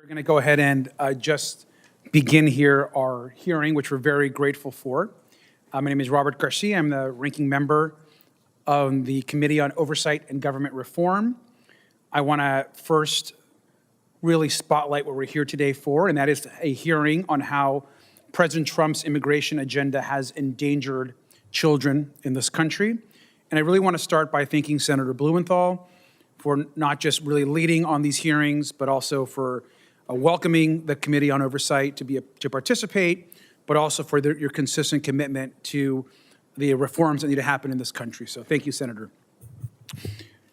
We're going to go ahead and just begin here our hearing, which we're very grateful for. My name is Robert Garcia. I'm the ranking member of the Committee on Oversight and Government Reform. I want to first really spotlight what we're here today for, and that is a hearing on how President Trump's immigration agenda has endangered children in this country. And I really want to start by thanking Senator Blumenthal for not just really leading on these hearings, but also for welcoming the Committee on Oversight to participate, but also for your consistent commitment to the reforms that need to happen in this country. So thank you, Senator.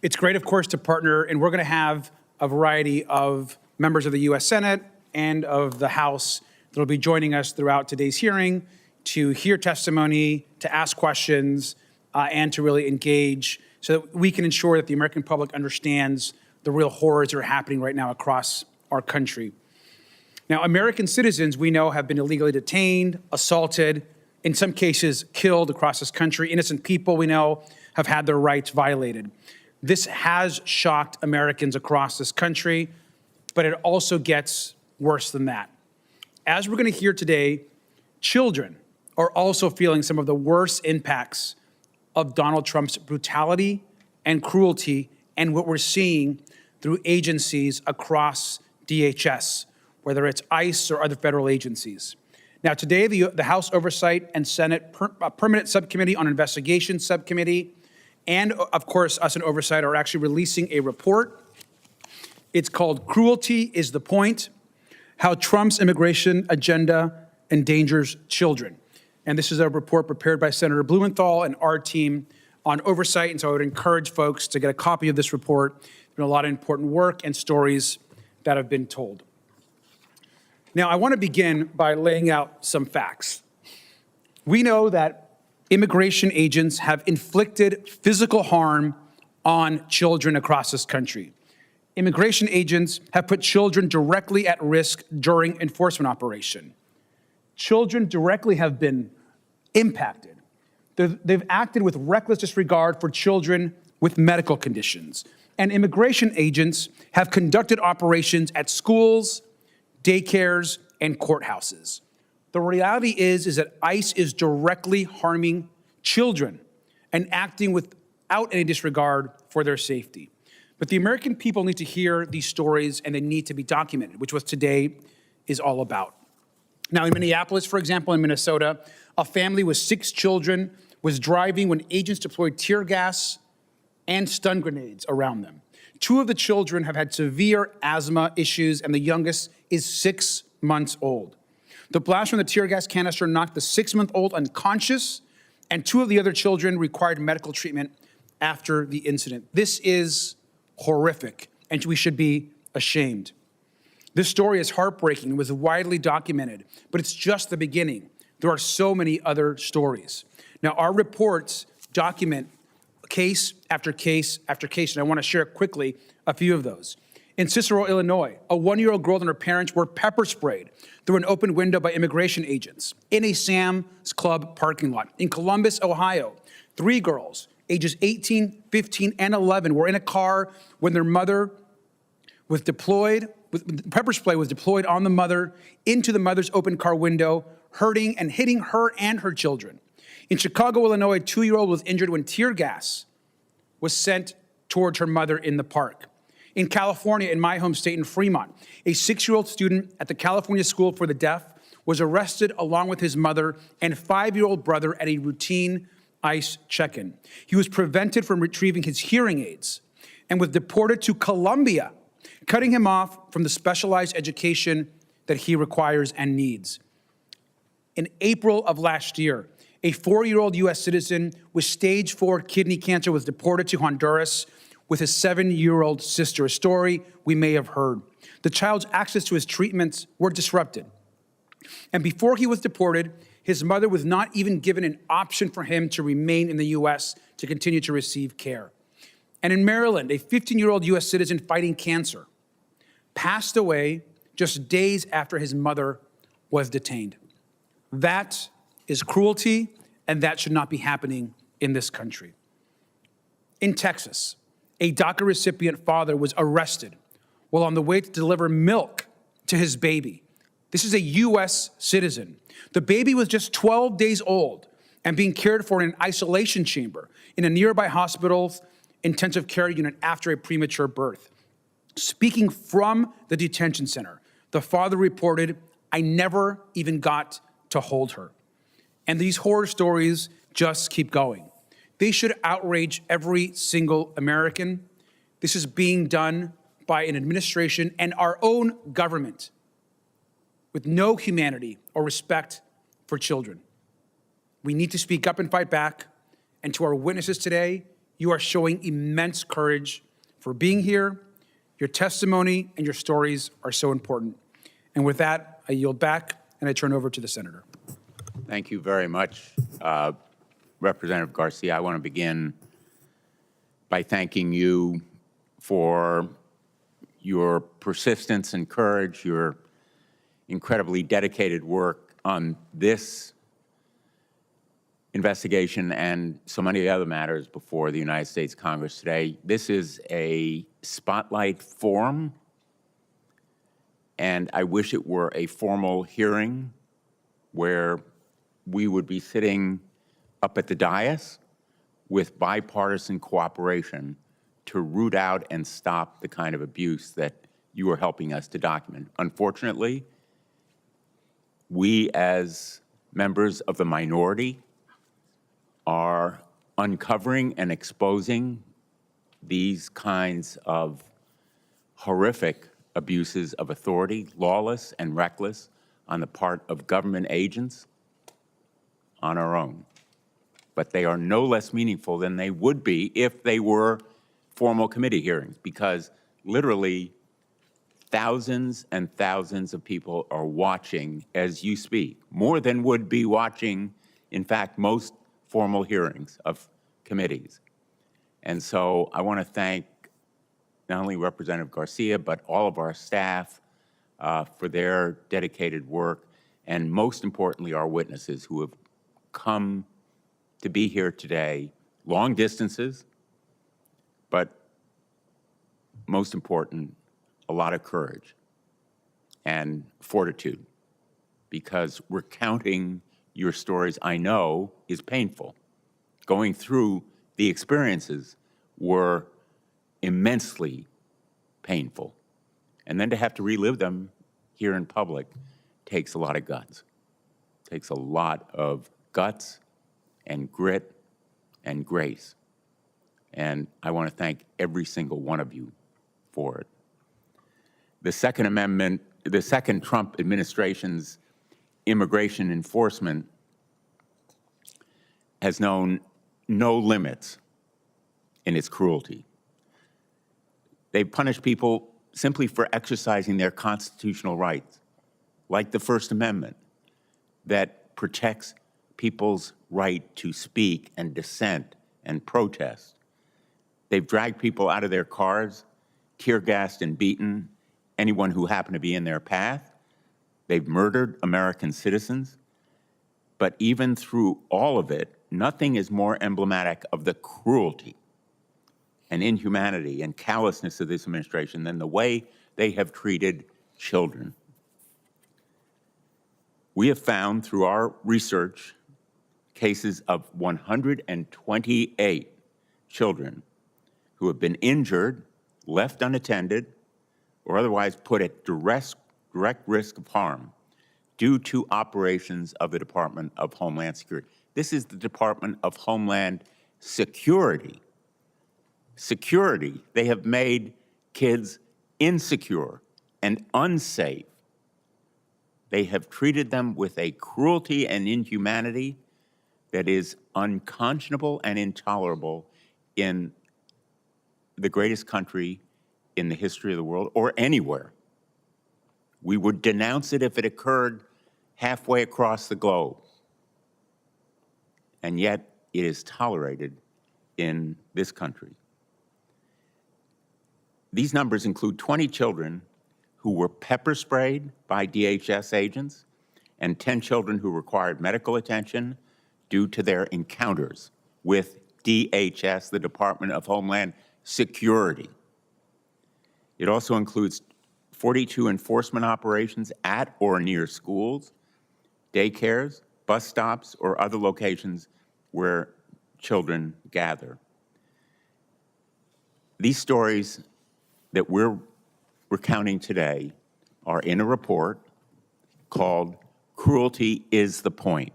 It's great, of course, to partner, and we're going to have a variety of members of the U.S. Senate and of the House that will be joining us throughout today's hearing to hear testimony, to ask questions, and to really engage so that we can ensure that the American public understands the real horrors that are happening right now across our country. Now, American citizens, we know, have been illegally detained, assaulted, in some cases killed across this country. Innocent people, we know, have had their rights violated. This has shocked Americans across this country, but it also gets worse than that. As we're going to hear today, children are also feeling some of the worst impacts of Donald Trump's brutality and cruelty and what we're seeing through agencies across DHS, whether it's ICE or other federal agencies. Now, today, the House Oversight and Senate Permanent Subcommittee on Investigation Subcommittee and, of course, us in Oversight are actually releasing a report. It's called Cruelty is the Point: How Trump's Immigration Agenda Endangers Children. And this is a report prepared by Senator Blumenthal and our team on Oversight, and so I would encourage folks to get a copy of this report. There's been a lot of important work and stories that have been told. Now, I want to begin by laying out some facts. We know that immigration agents have inflicted physical harm on children across this country. Immigration agents have put children directly at risk during enforcement operation. Children directly have been impacted. They've acted with reckless disregard for children with medical conditions. And immigration agents have conducted operations at schools, daycares, and courthouses. The reality is that ICE is directly harming children and acting without any disregard for their safety. But the American people need to hear these stories, and they need to be documented, which what today is all about. Now, in Minneapolis, for example, in Minnesota, a family with 6 children was driving when agents deployed tear gas and stun grenades around them. 2 of the children have had severe asthma issues, and the youngest is 6 months old. The blast from the tear gas canister knocked the 6-month-old unconscious, and 2 of the other children required medical treatment after the incident. This is horrific, and we should be ashamed. This story is heartbreaking and was widely documented, but it's just the beginning. There are so many other stories. Now, our reports document case after case after case, and I want to share quickly a few of those. In Cicero, Illinois, a 1-year-old girl and her parents were pepper sprayed through an open window by immigration agents in a Sam's Club parking lot. In Columbus, Ohio, 3 girls, ages 18, 15, and 11, were in a car when their mother was deployed. Pepper spray was deployed on the mother into the mother's open car window, hurting and hitting her and her children. In Chicago, Illinois, a 2-year-old was injured when tear gas was sent towards her mother in the park. In California, in my home state in Fremont, a 6-year-old student at the California School for the Deaf was arrested along with his mother and 5-year-old brother at a routine ICE check-in. He was prevented from retrieving his hearing aids and was deported to Colombia, cutting him off from the specialized education that he requires and needs. In April of last year, a 4-year-old U.S. citizen with stage 4 kidney cancer was deported to Honduras with his 7-year-old sister, a story we may have heard. The child's access to his treatments were disrupted. And before he was deported, his mother was not even given an option for him to remain in the U.S. to continue to receive care. And in Maryland, a 15-year-old U.S. citizen fighting cancer passed away just days after his mother was detained. That is cruelty, and that should not be happening in this country. In Texas, a DACA recipient father was arrested while on the way to deliver milk to his baby. This is a U.S. citizen. The baby was just 12 days old and being cared for in an isolation chamber in a nearby hospital's intensive care unit after a premature birth. Speaking from the detention center, the father reported, "I never even got to hold her." And these horror stories just keep going. They should outrage every single American. This is being done by an administration and our own government with no humanity or respect for children. We need to speak up and fight back. And to our witnesses today, you are showing immense courage for being here. Your testimony and your stories are so important. And with that, I yield back and I turn over to the senator. Thank you very much, Representative Garcia. I want to begin by thanking you for your persistence and courage, your incredibly dedicated work on this investigation and so many other matters before the United States Congress today. This is a spotlight forum, and I wish it were a formal hearing where we would be sitting up at the dais with bipartisan cooperation to root out and stop the kind of abuse that you are helping us to document. Unfortunately, we as members of the minority are uncovering and exposing these kinds of horrific abuses of authority, lawless and reckless, on the part of government agents on our own. But they are no less meaningful than they would be if they were formal committee hearings, because literally thousands and thousands of people are watching as you speak, more than would be watching, in fact, most formal hearings of committees. And so I want to thank not only Representative Garcia, but all of our staff for their dedicated work, and most importantly, our witnesses who have come to be here today, long distances, but most important, a lot of courage and fortitude, because recounting your stories, I know, is painful. Going through the experiences were immensely painful. And then to have to relive them here in public takes a lot of guts. Takes a lot of guts and grit and grace. And I want to thank every single one of you for it. The Second Amendment, the second Trump administration's immigration enforcement has known no limits in its cruelty. They've punished people simply for exercising their constitutional rights, like the First Amendment, that protects people's right to speak and dissent and protest. They've dragged people out of their cars, tear gassed and beaten anyone who happened to be in their path. They've murdered American citizens. But even through all of it, nothing is more emblematic of the cruelty and inhumanity and callousness of this administration than the way they have treated children. We have found through our research cases of 128 children who have been injured, left unattended, or otherwise put at direct risk of harm due to operations of the Department of Homeland Security. This is the Department of Homeland Security. Security. They have made kids insecure and unsafe. They have treated them with a cruelty and inhumanity that is unconscionable and intolerable in the greatest country in the history of the world or anywhere. We would denounce it if it occurred halfway across the globe. And yet it is tolerated in this country. These numbers include 20 children who were pepper sprayed by DHS agents and 10 children who required medical attention due to their encounters with DHS, the Department of Homeland Security. It also includes 42 enforcement operations at or near schools, daycares, bus stops, or other locations where children gather. These stories that we're recounting today are in a report called Cruelty is the Point.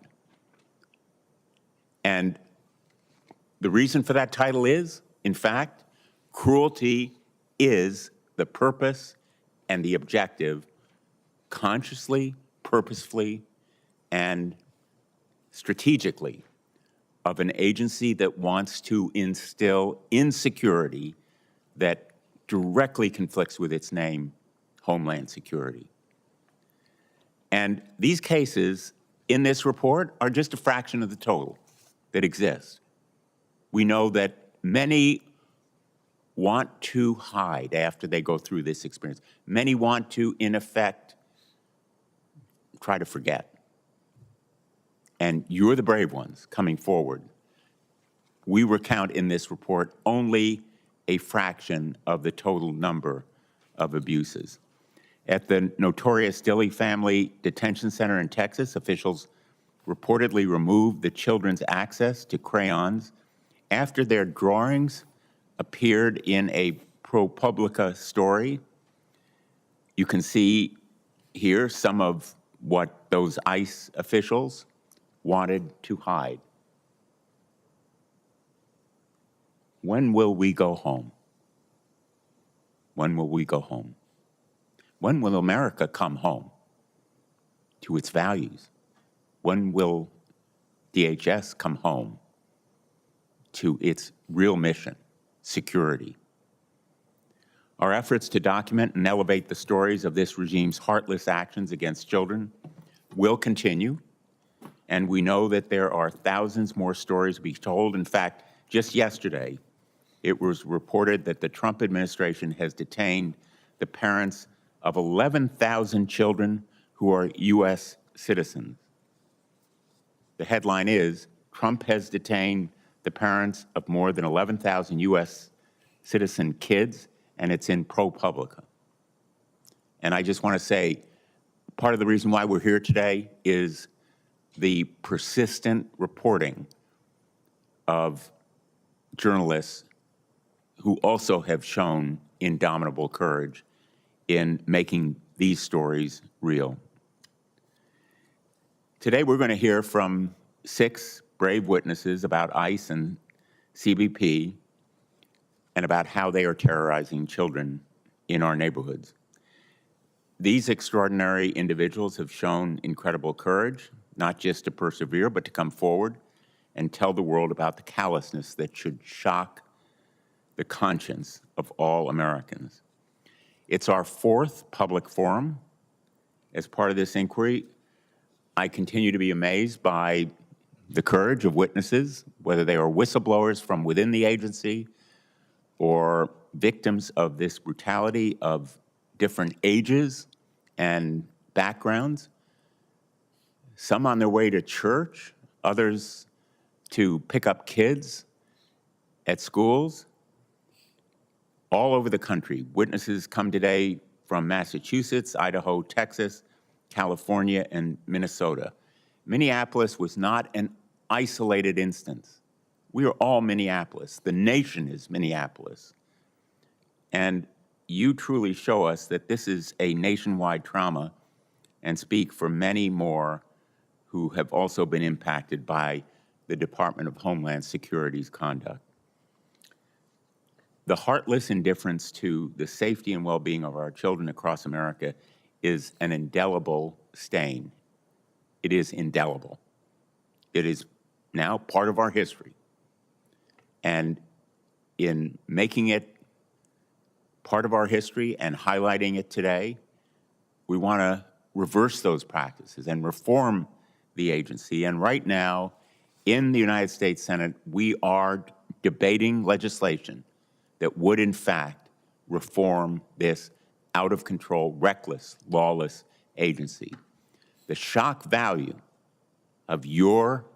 And the reason for that title is, in fact, cruelty is the purpose and the objective, consciously, purposefully, and strategically, of an agency that wants to instill insecurity that directly conflicts with its name, Homeland Security. And these cases in this report are just a fraction of the total that exists. We know that many want to hide after they go through this experience. Many want to, in effect, try to forget. And you're the brave ones coming forward. We recount in this report only a fraction of the total number of abuses. At the notorious Dilley Family Detention Center in Texas, officials reportedly removed the children's access to crayons after their drawings appeared in a ProPublica story. You can see here some of what those ICE officials wanted to hide. When will we go home? When will we go home? When will America come home to its values? When will DHS come home to its real mission, security? Our efforts to document and elevate the stories of this regime's heartless actions against children will continue, and we know that there are thousands more stories to be told. In fact, just yesterday, it was reported that the Trump administration has detained the parents of 11,000 children who are U.S. citizens. The headline is, Trump has detained the parents of more than 11,000 U.S. citizen kids, and it's in ProPublica. And I just want to say, part of the reason why we're here today is the persistent reporting of journalists who also have shown indomitable courage in making these stories real. Today, we're going to hear from 6 brave witnesses about ICE and CBP and about how they are terrorizing children in our neighborhoods. These extraordinary individuals have shown incredible courage, not just to persevere, but to come forward and tell the world about the callousness that should shock the conscience of all Americans. It's our 4th public forum. As part of this inquiry, I continue to be amazed by the courage of witnesses, whether they are whistleblowers from within the agency or victims of this brutality of different ages and backgrounds, some on their way to church, others to pick up kids at schools. All over the country, witnesses come today from Massachusetts, Idaho, Texas, California, and Minnesota. Minneapolis was not an isolated instance. We are all Minneapolis. The nation is Minneapolis. And you truly show us that this is a nationwide trauma and speak for many more who have also been impacted by the Department of Homeland Security's conduct. The heartless indifference to the safety and well-being of our children across America is an indelible stain. It is indelible. It is now part of our history. And in making it part of our history and highlighting it today, we want to reverse those practices and reform the agency. And right now, in the United States Senate, we are debating legislation that would, in fact, reform this out-of-control, reckless, lawless agency. The shock value of your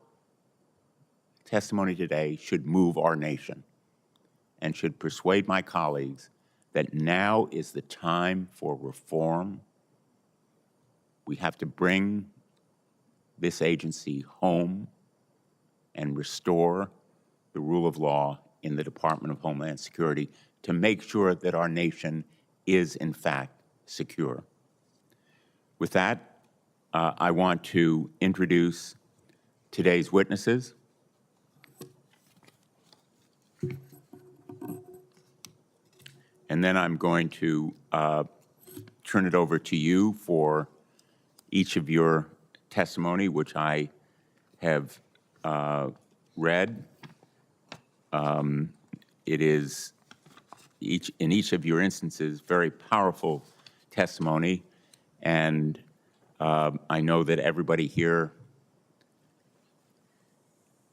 testimony today should move our nation and should persuade my colleagues that now is the time for reform. We have to bring this agency home and restore the rule of law in the Department of Homeland Security to make sure that our nation is, in fact, secure. With that, I want to introduce today's witnesses. And then I'm going to turn it over to you for each of your testimony, which I have read. It is, in each of your instances, very powerful testimony, and I know that everybody here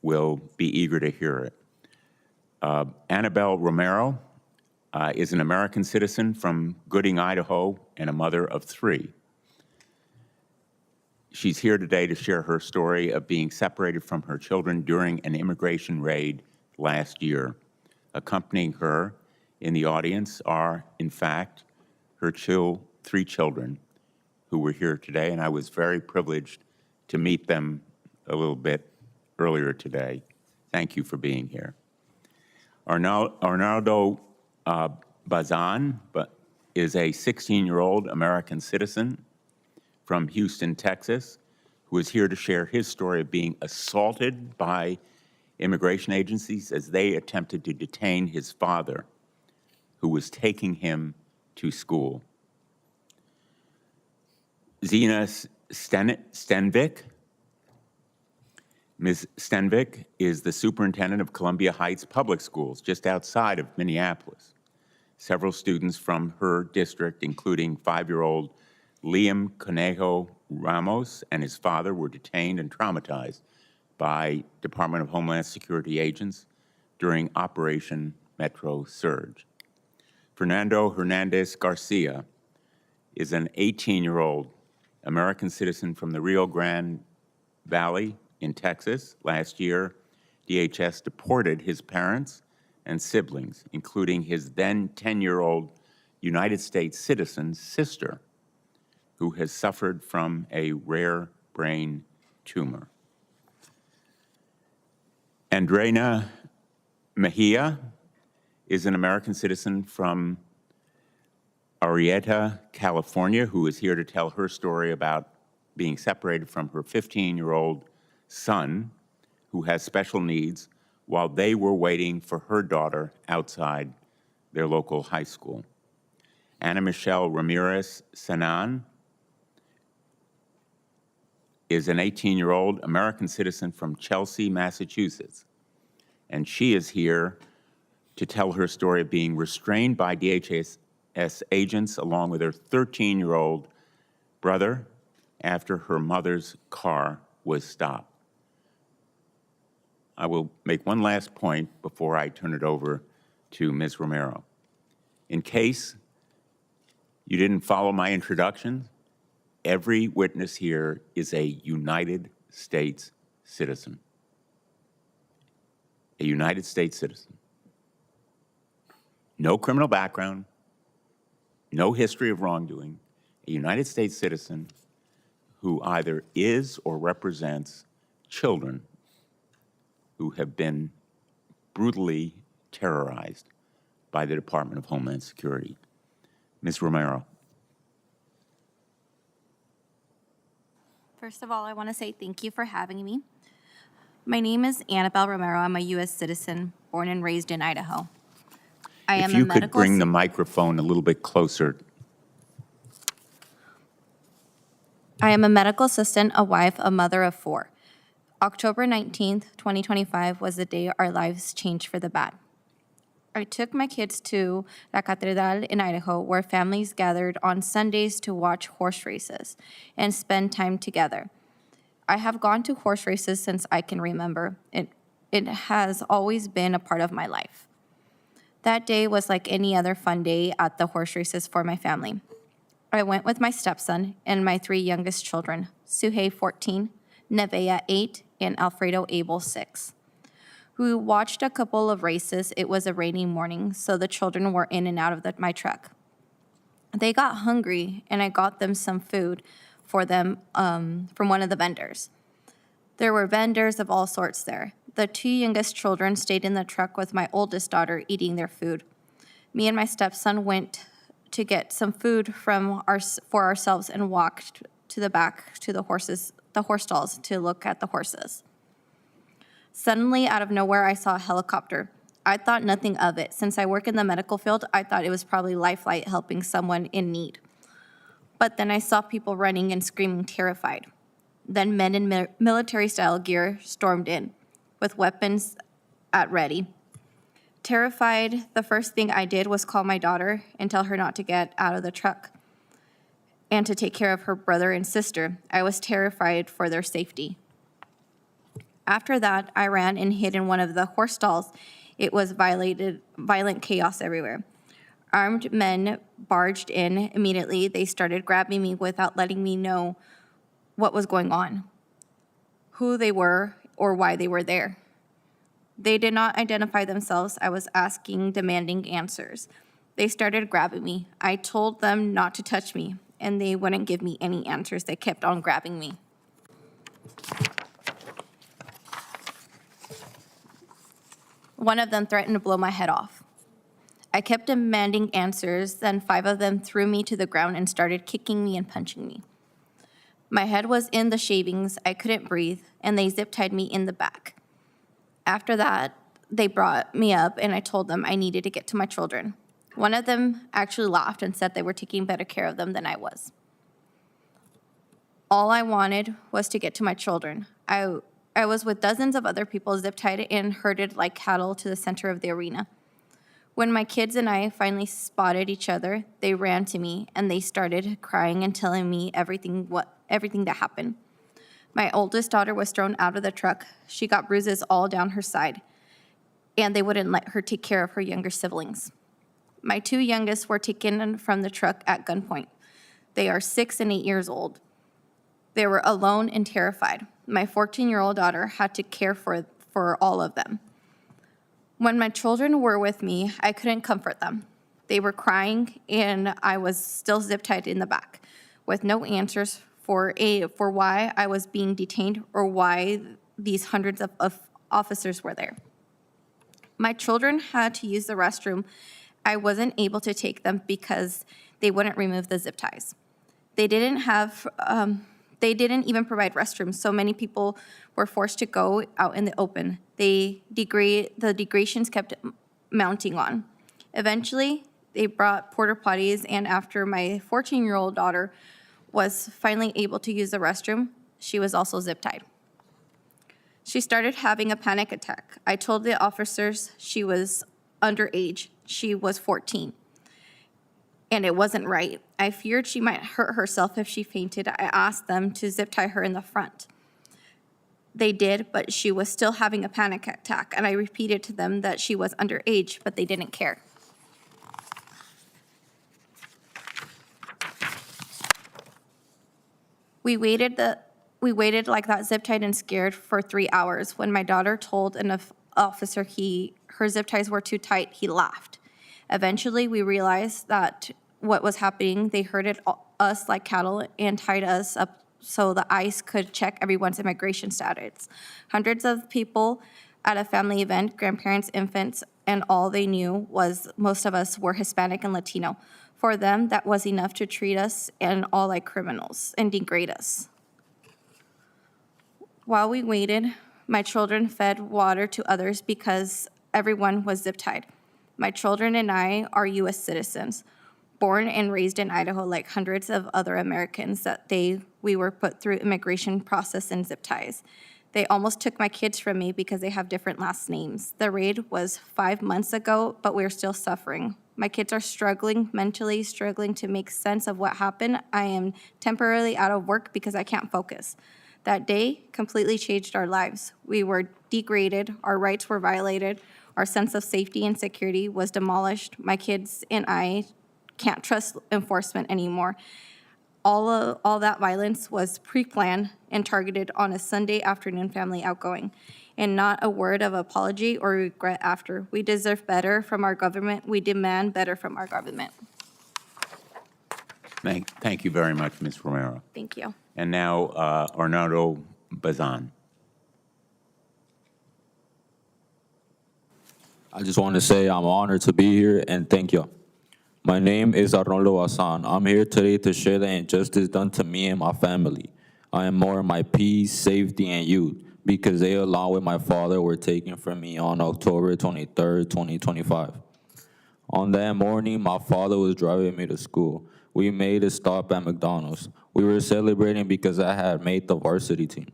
will be eager to hear it. Annabelle Romero is an American citizen from Gooding, Idaho, and a mother of 3. She's here today to share her story of being separated from her children during an immigration raid last year. Accompanying her in the audience are, in fact, her 3 children who were here today, and I was very privileged to meet them a little bit earlier today. Thank you for being here. Arnaldo Bazan is a 16-year-old American citizen from Houston, Texas, who is here to share his story of being assaulted by immigration agencies as they attempted to detain his father, who was taking him to school. Zena Stenvvic. Ms. Stenvvic is the superintendent of Columbia Heights Public Schools, just outside of Minneapolis. Several students from her district, including 5-year-old Liam Ramos and his father, were detained and traumatized by Department of Homeland Security agents during Operation Metro Surge. Fernando Hernandez Garcia is an 18-year-old American citizen from the Rio Grande Valley in Texas. Last year, DHS deported his parents and siblings, including his then 10-year-old United States citizen sister, who has suffered from a rare brain tumor. Andreina Mahia is an American citizen from Arrieta, California, who is here to tell her story about being separated from her 15-year-old son, who has special needs, while they were waiting for her daughter outside their local high school. Ana Michelle Ramirez Senan is an 18-year-old American citizen from Chelsea, Massachusetts, and she is here to tell her story of being restrained by DHS agents along with her 13-year-old brother after her mother's car was stopped. I will make one last point before I turn it over to Ms. Romero. In case you didn't follow my introduction, every witness here is a United States citizen. A United States citizen. No criminal background, no history of wrongdoing, a United States citizen who either is or represents children who have been brutally terrorized by the Department of Homeland Security. Ms. Romero. First of all, I want to say thank you for having me. My name is Annabelle Romero. I'm a U.S. citizen, born and raised in Idaho. If you could bring the microphone a little bit closer. I am a medical assistant, a wife, a mother of 4. October 19th, 2025 was the day our lives changed for the bad. I took my kids to La Catedral in Idaho, where families gathered on Sundays to watch horse races and spend time together. I have gone to horse races since I can remember. It has always been a part of my life. That day was like any other fun day at the horse races for my family. I went with my stepson and my 3 youngest children, Suhei, 14, Nevaeh, 8, and Alfredo Abel, 6, We watched a couple of races. It was a rainy morning, so the children were in and out of my truck. They got hungry, and I got them some food for them from one of the vendors. There were vendors of all sorts there. The two youngest children stayed in the truck with my oldest daughter eating their food. Me and my stepson went to get some food for ourselves and walked to the back to the horse stalls to look at the horses. Suddenly, out of nowhere, I saw a helicopter. I thought nothing of it. Since I work in the medical field, I thought it was probably Lifeline helping someone in need. But then I saw people running and screaming, terrified. Then men in military-style gear stormed in, with weapons at ready. Terrified, the first thing I did was call my daughter and tell her not to get out of the truck and to take care of her brother and sister. I was terrified for their safety. After that, I ran and hid in one of the horse stalls. It was violent chaos everywhere. Armed men barged in immediately. They started grabbing me without letting me know what was going on, who they were, or why they were there. They did not identify themselves. I was asking demanding answers. They started grabbing me. I told them not to touch me, and they wouldn't give me any answers. They kept on grabbing me. One of them threatened to blow my head off. I kept demanding answers, then 5 of them threw me to the ground and started kicking me and punching me. My head was in the shavings, I couldn't breathe, and they zip-tied me in the back. After that, they brought me up, and I told them I needed to get to my children. One of them actually laughed and said they were taking better care of them than I was. All I wanted was to get to my children. I was with dozens of other people zip-tied and herded like cattle to the center of the arena. When my kids and I finally spotted each other, they ran to me, and they started crying and telling me everything that happened. My oldest daughter was thrown out of the truck. She got bruises all down her side, and they wouldn't let her take care of her younger siblings. My 2 youngest were taken from the truck at gunpoint. They are 6 and 8 years old. They were alone and terrified. My 14-year-old daughter had to care for all of them. When my children were with me, I couldn't comfort them. They were crying, and I was still zip-tied in the back, with no answers for why I was being detained or why these hundreds of officers were there. My children had to use the restroom. I wasn't able to take them because they wouldn't remove the zip ties. They didn't even provide restrooms, so many people were forced to go out in the open. The degradations kept mounting on. Eventually, they brought porta potties, and after my 14-year-old daughter was finally able to use the restroom, she was also zip-tied. She started having a panic attack. I told the officers she was underage. She was 14. And it wasn't right. I feared she might hurt herself if she fainted. I asked them to zip tie her in the front. They did, but she was still having a panic attack, and I repeated to them that she was underage, but they didn't care. We waited like that, zip-tied and scared, for 3 hours. When my daughter told an officer her zip ties were too tight, he laughed. Eventually, we realized that what was happening, they herded us like cattle and tied us up so the ICE could check everyone's immigration status. Hundreds of people at a family event, grandparents, infants, and all they knew was most of us were Hispanic and Latino. For them, that was enough to treat us and all like criminals and degrade us. While we waited, my children fed water to others because everyone was zip-tied. My children and I are U.S. citizens, born and raised in Idaho like hundreds of other Americans that we were put through immigration process and zip ties. They almost took my kids from me because they have different last names. The raid was 5 months ago, but we're still suffering. My kids are struggling, mentally struggling to make sense of what happened. I am temporarily out of work because I can't focus. That day completely changed our lives. We were degraded, our rights were violated, our sense of safety and security was demolished. My kids and I can't trust enforcement anymore. All that violence was pre-planned and targeted on a Sunday afternoon family outgoing, and not a word of apology or regret after. We deserve better from our government. We demand better from our government. Thank you very much, Ms. Romero. Thank you. And now, Arnaldo Bazan. I just want to say I'm honored to be here and thank you. My name is Arnaldo Bazan. I'm here today to share the injustice done to me and my family. I am more my peace, safety, and youth because they, along with my father, were taken from me on October 23rd, 2025. On that morning, my father was driving me to school. We made a stop at McDonald's. We were celebrating because I had made the varsity team.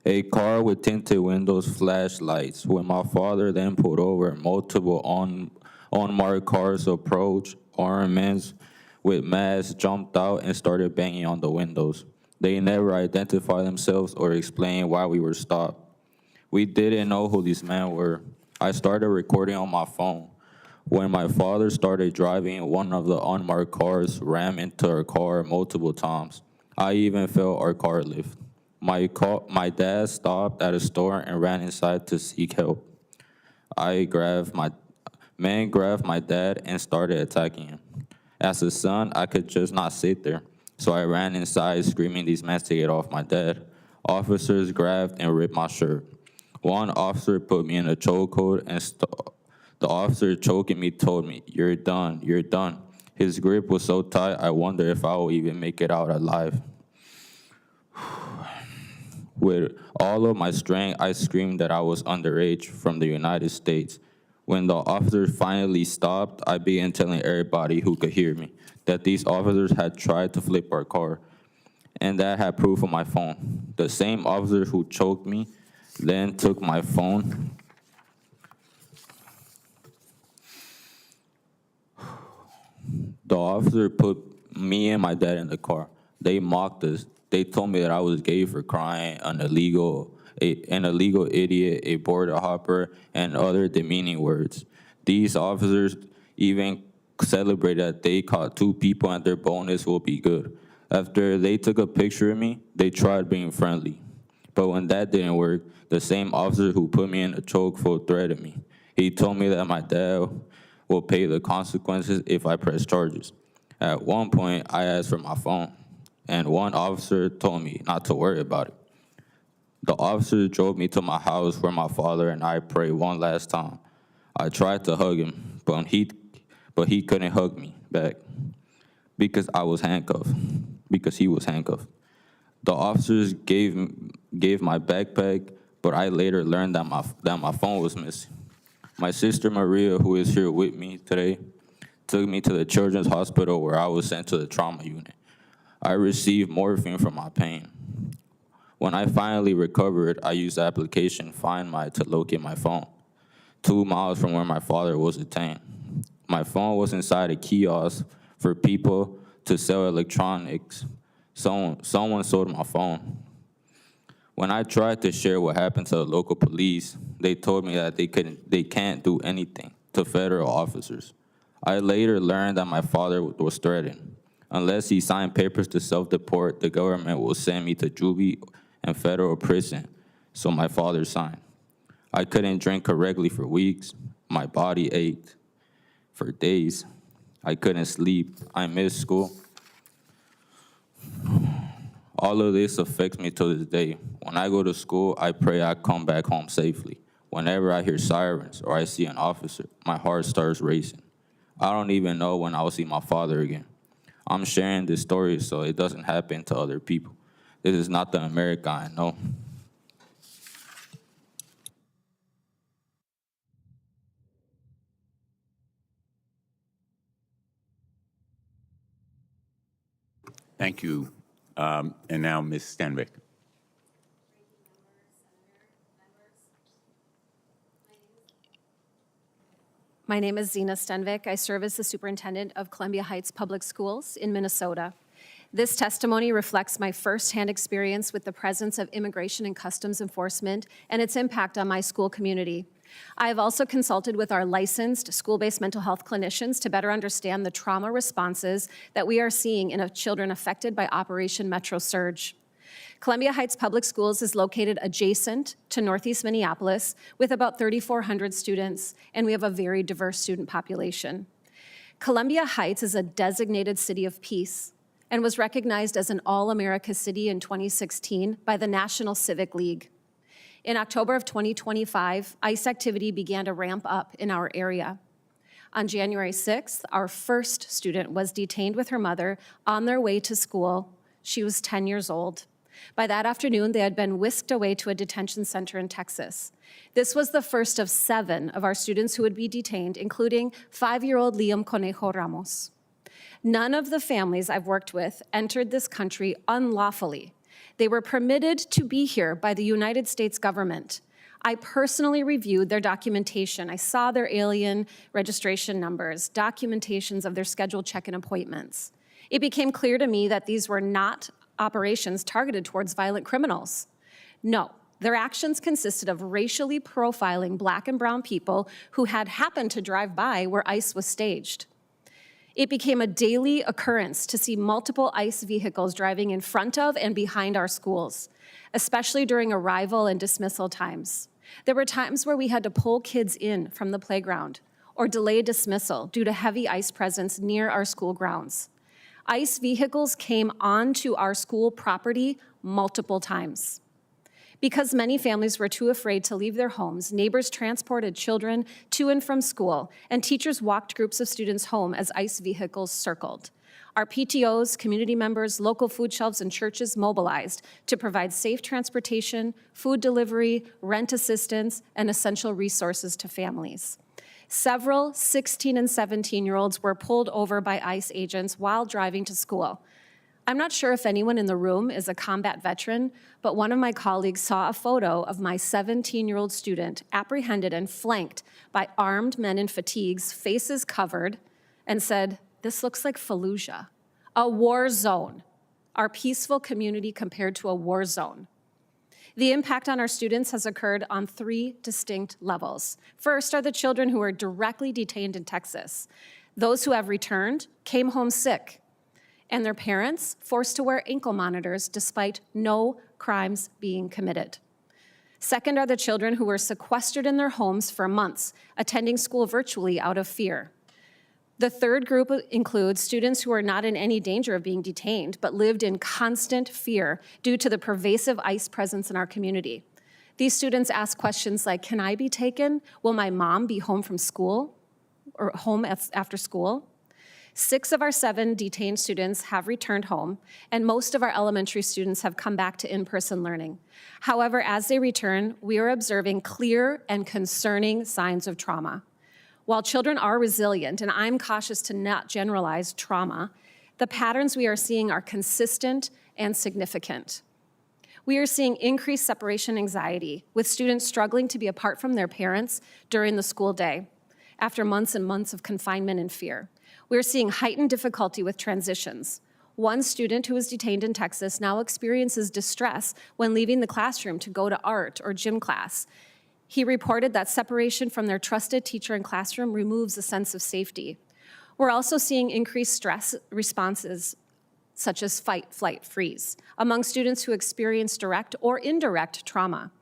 A car with tinted windows flashed lights. When my father then pulled over, multiple unmarked cars approached. Armed men with masks jumped out and started banging on the windows. They never identified themselves or explained why we were stopped. We didn't know who these men were. I started recording on my phone. When my father started driving, one of the unmarked cars rammed into our car multiple times. I even felt our car lift. My dad stopped at a store and ran inside to seek help. Men grabbed my dad and started attacking him. As a son, I could just not sit there, so I ran inside screaming these men to get off my dad. Officers grabbed and ripped my shirt. One officer put me in a chokehold, and the officer choking me told me, "You're done, you're done." His grip was so tight, I wonder if I will even make it out alive. With all of my strength, I screamed that I was underage from the United States. When the officers finally stopped, I began telling everybody who could hear me that these officers had tried to flip our car, and that I had proof on my phone. The same officer who choked me then took my phone. The officer put me and my dad in the car. They mocked us. They told me that I was gay for crying, an illegal idiot, a border hopper, and other demeaning words. These officers even celebrated that they caught 2 people and their bonus will be good. After they took a picture of me, they tried being friendly. But when that didn't work, the same officer who put me in a chokehold threatened me. He told me that my dad will pay the consequences if I press charges. At one point, I asked for my phone, and one officer told me not to worry about it. The officer drove me to my house where my father and I prayed one last time. I tried to hug him, but he couldn't hug me back because I was handcuffed, because he was handcuffed. The officers gave my backpack, but I later learned that my phone was missing. My sister Maria, who is here with me today, took me to the children's hospital where I was sent to the trauma unit. I received morphine for my pain. When I finally recovered, I used the application Find My to locate my phone, 2 miles from where my father was detained. My phone was inside a kiosk for people to sell electronics. Someone sold my phone. When I tried to share what happened to the local police, they told me that they can't do anything to federal officers. I later learned that my father was threatened. Unless he signed papers to self-deport, the government will send me to juvie and federal prison, so my father signed. I couldn't drink correctly for weeks. My body ached for days. I couldn't sleep. I missed school. All of this affects me to this day. When I go to school, I pray I come back home safely. Whenever I hear sirens or I see an officer, my heart starts racing. I don't even know when I'll see my father again. I'm sharing this story so it doesn't happen to other people. This is not the America I know. Thank you. And now, Ms. Stenvvic. My name is Zena Stenvvic. I serve as the superintendent of Columbia Heights Public Schools in Minnesota. This testimony reflects my firsthand experience with the presence of Immigration and Customs Enforcement and its impact on my school community. I have also consulted with our licensed school-based mental health clinicians to better understand the trauma responses that we are seeing in children affected by Operation Metro Surge. Columbia Heights Public Schools is located adjacent to Northeast Minneapolis with about 3,400 students, and we have a very diverse student population. Columbia Heights is a designated city of peace and was recognized as an All-America City in 2016 by the National Civic League. In October of 2025, ICE activity began to ramp up in our area. On January 6th, our first student was detained with her mother on their way to school. She was 10 years old. By that afternoon, they had been whisked away to a detention center in Texas. This was the first of 7 of our students who would be detained, including 5-year-old Liam Ramos. None of the families I've worked with entered this country unlawfully. They were permitted to be here by the United States government. I personally reviewed their documentation. I saw their alien registration numbers, documentations of their scheduled check-in appointments. It became clear to me that these were not operations targeted towards violent criminals. No, their actions consisted of racially profiling Black and brown people who had happened to drive by where ICE was staged. It became a daily occurrence to see multiple ICE vehicles driving in front of and behind our schools, especially during arrival and dismissal times. There were times where we had to pull kids in from the playground or delay dismissal due to heavy ICE presence near our school grounds. ICE vehicles came onto our school property multiple times. Because many families were too afraid to leave their homes, neighbors transported children to and from school, and teachers walked groups of students home as ICE vehicles circled. Our PTOs, community members, local food shelves, and churches mobilized to provide safe transportation, food delivery, rent assistance, and essential resources to families. Several 16 and 17-year-olds were pulled over by ICE agents while driving to school. I'm not sure if anyone in the room is a combat veteran, but one of my colleagues saw a photo of my 17-year-old student apprehended and flanked by armed men in fatigues, faces covered, and said, "This looks like Fallujah, a war zone, our peaceful community compared to a war zone." The impact on our students has occurred on 3 distinct levels. First are the children who are directly detained in Texas. Those who have returned came home sick, and their parents forced to wear ankle monitors despite no crimes being committed. Second are the children who were sequestered in their homes for months, attending school virtually out of fear. The third group includes students who are not in any danger of being detained, but lived in constant fear due to the pervasive ICE presence in our community. These students ask questions like, can I be taken? Will my mom be home from school or home after school? 6 of our 7 detained students have returned home, and most of our elementary students have come back to in-person learning. However, as they return, we are observing clear and concerning signs of trauma. While children are resilient, and I'm cautious to not generalize trauma, the patterns we are seeing are consistent and significant. We are seeing increased separation anxiety, with students struggling to be apart from their parents during the school day, after months and months of confinement and fear. We're seeing heightened difficulty with transitions. One student who was detained in Texas now experiences distress when leaving the classroom to go to art or gym class. He reported that separation from their trusted teacher and classroom removes a sense of safety. We're also seeing increased stress responses, such as fight, flight, freeze, among students who experience direct or indirect trauma.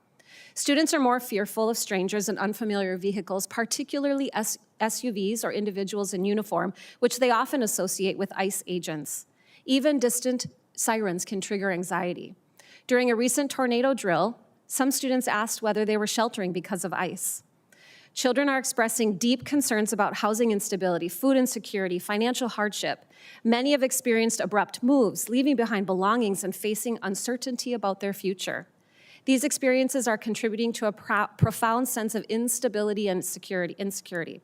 Students are more fearful of strangers and unfamiliar vehicles, particularly SUVs or individuals in uniform, which they often associate with ICE agents. Even distant sirens can trigger anxiety. During a recent tornado drill, some students asked whether they were sheltering because of ICE. Children are expressing deep concerns about housing instability, food insecurity, financial hardship. Many have experienced abrupt moves, leaving behind belongings and facing uncertainty about their future. These experiences are contributing to a profound sense of instability and insecurity.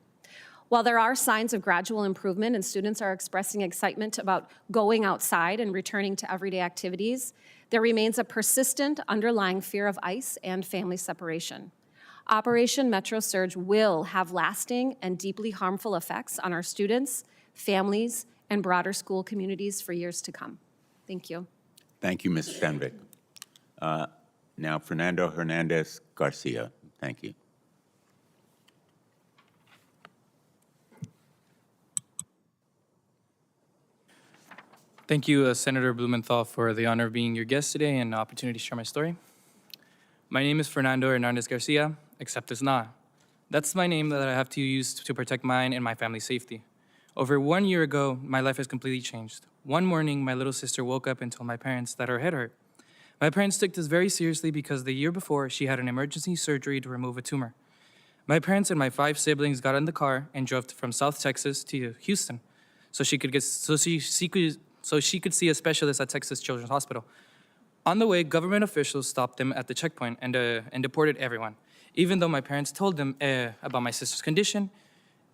While there are signs of gradual improvement and students are expressing excitement about going outside and returning to everyday activities, there remains a persistent underlying fear of ICE and family separation. Operation Metro Surge will have lasting and deeply harmful effects on our students, families, and broader school communities for years to come. Thank you. Thank you, Ms. Stenvvic. Now, Fernando Hernandez Garcia. Thank you. Thank you, Senator Blumenthal, for the honor of being your guest today and the opportunity to share my story. My name is Fernando Hernandez Garcia, except it's not. That's my name that I have to use to protect mine and my family's safety. Over 1 year ago, my life has completely changed. One morning, my little sister woke up and told my parents that her head hurt. My parents took this very seriously because the year before, she had an emergency surgery to remove a tumor. My parents and my 5 siblings got in the car and drove from South Texas to Houston so she could see a specialist at Texas Children's Hospital. On the way, government officials stopped them at the checkpoint and deported everyone, even though my parents told them about my sister's condition,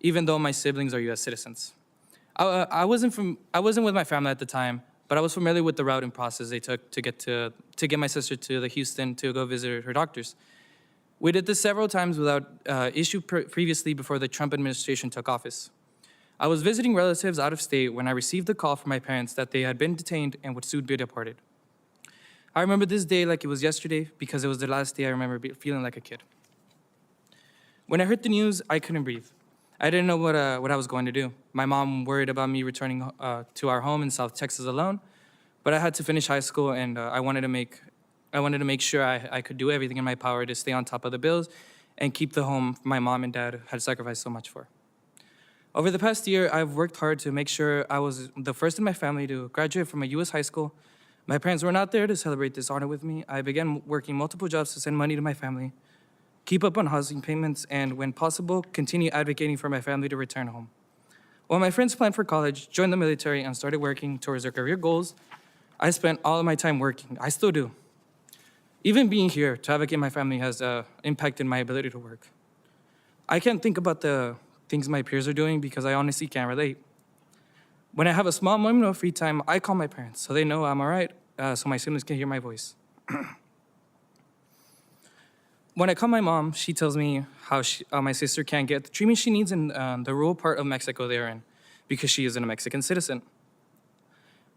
even though my siblings are U.S. citizens. I wasn't with my family at the time, but I was familiar with the route and process they took to get my sister to the Houston to go visit her doctors. We did this several times without issue previously before the Trump administration took office. I was visiting relatives out of state when I received a call from my parents that they had been detained and would soon be deported. I remember this day like it was yesterday because it was the last day I remember feeling like a kid. When I heard the news, I couldn't breathe. I didn't know what I was going to do. My mom worried about me returning to our home in South Texas alone, but I had to finish high school and I wanted to make sure I could do everything in my power to stay on top of the bills and keep the home my mom and dad had sacrificed so much for. Over the past year, I've worked hard to make sure I was the first in my family to graduate from a U.S. high school. My parents were not there to celebrate this honor with me. I began working multiple jobs to send money to my family, keep up on housing payments, and when possible, continue advocating for my family to return home. While my friends planned for college, joined the military, and started working towards their career goals, I spent all of my time working. I still do. Even being here to advocate my family has impacted my ability to work. I can't think about the things my peers are doing because I honestly can't relate. When I have a small moment of free time, I call my parents so they know I'm all right, so my siblings can hear my voice. When I call my mom, she tells me how my sister can't get the treatment she needs in the rural part of Mexico they're in because she isn't a Mexican citizen.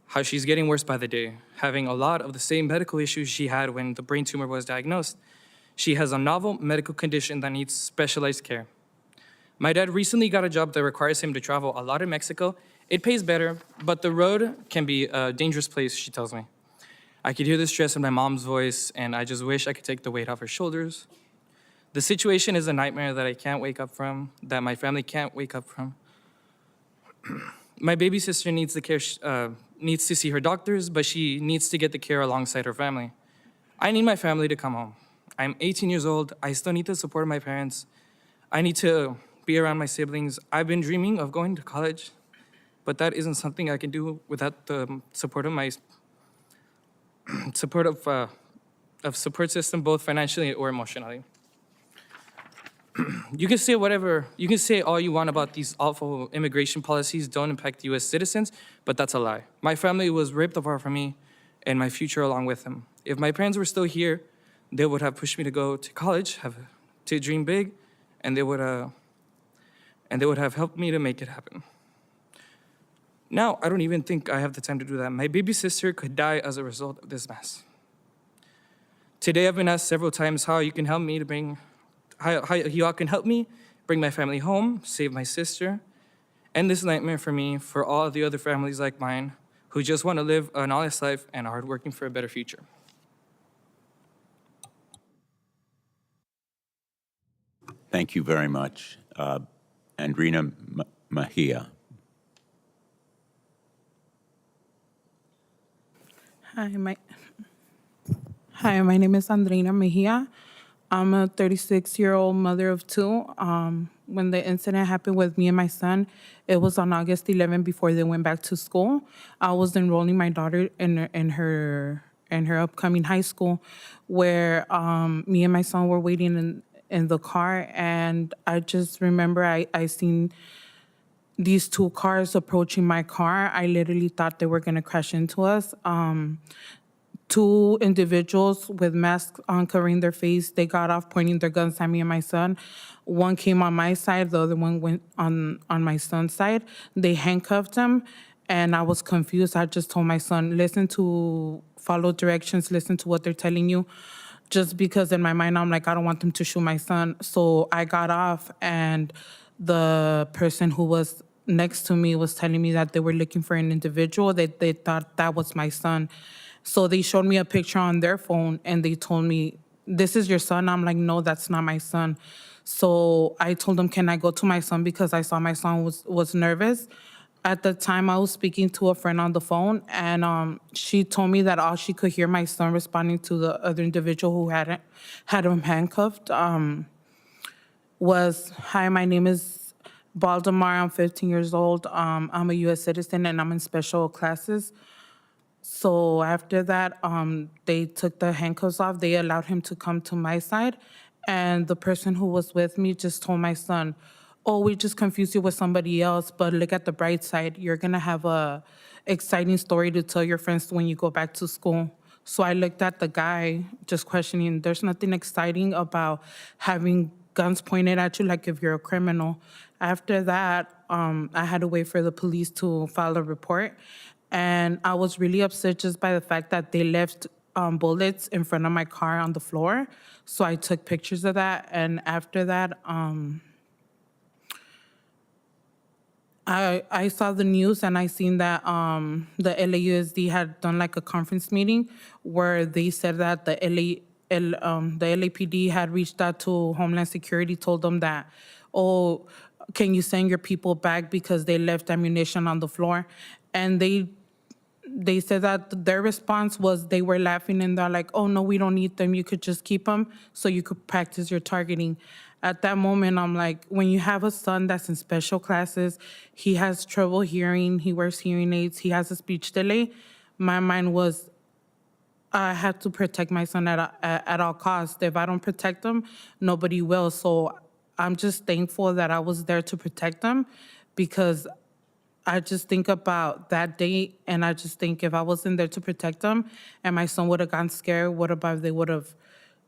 How she's getting worse by the day, having a lot of the same medical issues she had when the brain tumor was diagnosed. She has a novel medical condition that needs specialized care. My dad recently got a job that requires him to travel a lot in Mexico. It pays better, but the road can be a dangerous place, she tells me. I could hear the stress in my mom's voice, and I just wish I could take the weight off her shoulders. The situation is a nightmare that I can't wake up from, that my family can't wake up from. My baby sister needs to see her doctors, but she needs to get the care alongside her family. I need my family to come home. I'm 18 years old. I still need the support of my parents. I need to be around my siblings. I've been dreaming of going to college, but that isn't something I can do without the support of my support system, both financially or emotionally. You can say all you want about these awful immigration policies don't impact U.S. citizens, but that's a lie. My family was ripped apart from me and my future along with them. If my parents were still here, they would have pushed me to go to college, to dream big, and they would have helped me to make it happen. Now, I don't even think I have the time to do that. My baby sister could die as a result of this mess. Today, I've been asked several times how you can help me bring my family home, save my sister, end this nightmare for me, for all the other families like mine who just want to live an honest life and are hardworking for a better future. Thank you very much. Andreina Mahia. Hi, my name is Andreina Mahia. I'm a 36-year-old mother of 2. When the incident happened with me and my son, it was on August 11th before they went back to school. I was enrolling my daughter in her upcoming high school, where me and my son were waiting in the car, and I just remember I seen these 2 cars approaching my car. I literally thought they were gonna crash into us. 2 individuals with masks on covering their face, they got off pointing their guns at me and my son. One came on my side, the other one went on my son's side. They handcuffed him, and I was confused. I just told my son, follow directions, listen to what they're telling you. Just because in my mind, I'm like, I don't want them to shoot my son. So I got off, and the person who was next to me was telling me that they were looking for an individual, that they thought that was my son. So they showed me a picture on their phone and they told me, "This is your son?" I'm like, "No, that's not my son." So I told them, "Can I go to my son?" Because I saw my son was nervous. At the time, I was speaking to a friend on the phone, and she told me that all she could hear my son responding to the other individual who had him handcuffed was, "Hi, my name is Baldemar. I'm 15 years old. I'm a U.S. citizen, and I'm in special classes." So after that, they took the handcuffs off. They allowed him to come to my side. And the person who was with me just told my son, "Oh, we just confused you with somebody else, but look at the bright side. You're going to have a exciting story to tell your friends when you go back to school." So I looked at the guy, just questioning. There's nothing exciting about having guns pointed at you like if you're a criminal. After that, I had to wait for the police to file a report. And I was really upset just by the fact that they left bullets in front of my car on the floor. So I took pictures of that. And after that, I saw the news and I seen that the LAUSD had done like a conference meeting where they said that the LAPD had reached out to Homeland Security, told them that, "Oh, can you send your people back because they left ammunition on the floor?" And they said that their response was they were laughing and they're like, "Oh, no, we don't need them. You could just keep them so you could practice your targeting." At that moment, I'm like, when you have a son that's in special classes, he has trouble hearing, he wears hearing aids, he has a speech delay, my mind was, I have to protect my son at all costs. If I don't protect him, nobody will. So I'm just thankful that I was there to protect him, because I just think about that day, and I just think if I wasn't there to protect him and my son would have gotten scared, what about if they would have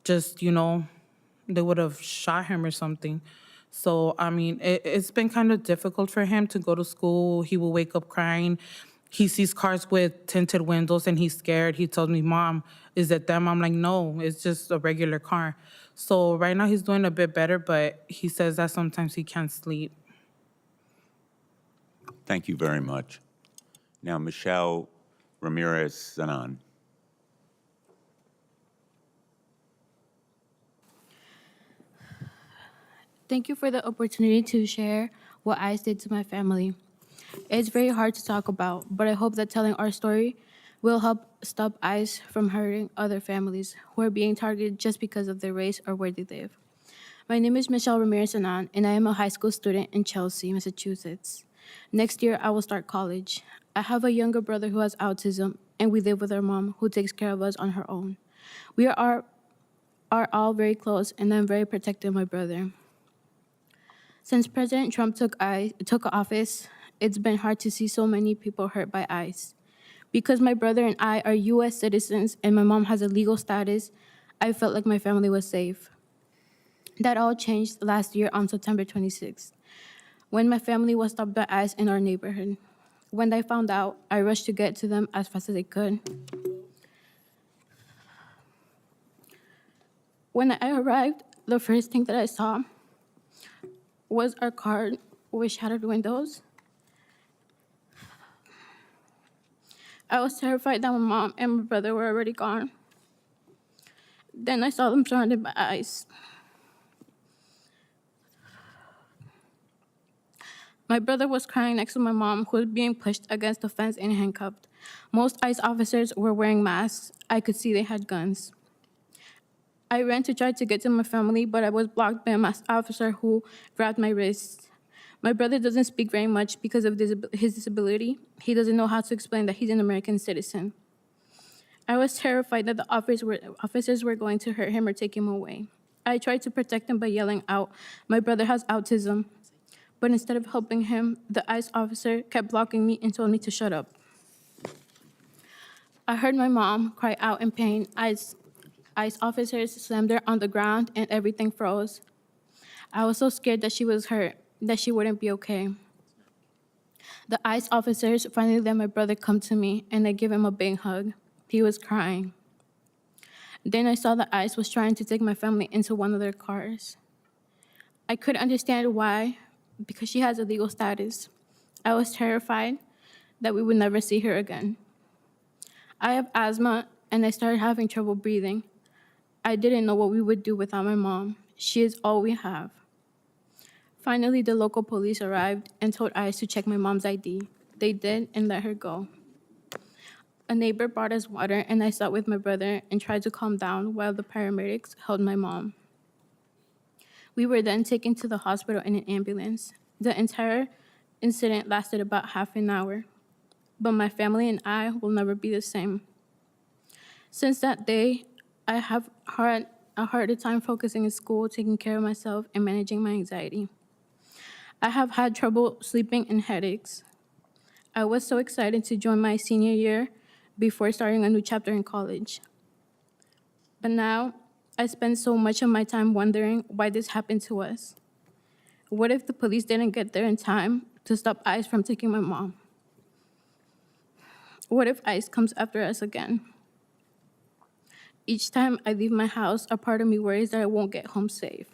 just, they would have shot him or something. So, I mean, it's been kind of difficult for him to go to school. He will wake up crying. He sees cars with tinted windows and he's scared. He tells me, "Mom, is it them?" I'm like, "No, it's just a regular car." So right now he's doing a bit better, but he says that sometimes he can't sleep. Thank you very much. Now, Michelle Ramirez Zanan. Thank you for the opportunity to share what ICE did to my family. It's very hard to talk about, but I hope that telling our story will help stop ICE from hurting other families who are being targeted just because of their race or where they live. My name is Michelle Ramirez Anan, and I am a high school student in Chelsea, Massachusetts. Next year, I will start college. I have a younger brother who has autism, and we live with our mom, who takes care of us on her own. We are all very close, and I'm very protective of my brother. Since President Trump took office, it's been hard to see so many people hurt by ICE. Because my brother and I are U.S. citizens and my mom has a legal status, I felt like my family was safe. That all changed last year on September 26th, when my family was stopped by ICE in our neighborhood. When I found out, I rushed to get to them as fast as I could. When I arrived, the first thing that I saw was our car with shattered windows. I was terrified that my mom and my brother were already gone. Then I saw them surrounded by ICE. My brother was crying next to my mom, who was being pushed against the fence and handcuffed. Most ICE officers were wearing masks. I could see they had guns. I ran to try to get to my family, but I was blocked by a masked officer who grabbed my wrists. My brother doesn't speak very much because of his disability. He doesn't know how to explain that he's an American citizen. I was terrified that the officers were going to hurt him or take him away. I tried to protect him by yelling out, "My brother has autism." But instead of helping him, the ICE officer kept blocking me and told me to shut up. I heard my mom cry out in pain. ICE officers slammed her on the ground and everything froze. I was so scared that she was hurt, that she wouldn't be okay. The ICE officers finally let my brother come to me, and I gave him a big hug. He was crying. Then I saw that ICE was trying to take my family into one of their cars. I couldn't understand why, because she has a legal status. I was terrified that we would never see her again. I have asthma, and I started having trouble breathing. I didn't know what we would do without my mom. She is all we have. Finally, the local police arrived and told ICE to check my mom's ID. They did and let her go. A neighbor brought us water, and I sat with my brother and tried to calm down while the paramedics held my mom. We were then taken to the hospital in an ambulance. The entire incident lasted about half an hour, but my family and I will never be the same. Since that day, I have had a harder time focusing in school, taking care of myself, and managing my anxiety. I have had trouble sleeping and headaches. I was so excited to join my senior year before starting a new chapter in college. But now, I spend so much of my time wondering why this happened to us. What if the police didn't get there in time to stop ICE from taking my mom? What if ICE comes after us again? Each time I leave my house, a part of me worries that I won't get home safe.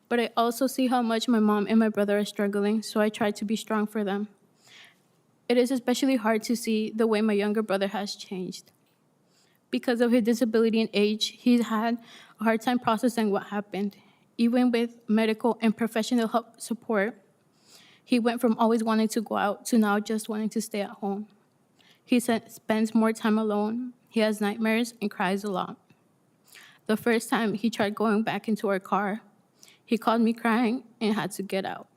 But I also see how much my mom and my brother are struggling, so I try to be strong for them. It is especially hard to see the way my younger brother has changed. Because of his disability and age, he's had a hard time processing what happened. Even with medical and professional help support, he went from always wanting to go out to now just wanting to stay at home. He spends more time alone. He has nightmares and cries a lot. The first time he tried going back into our car, he called me crying and had to get out.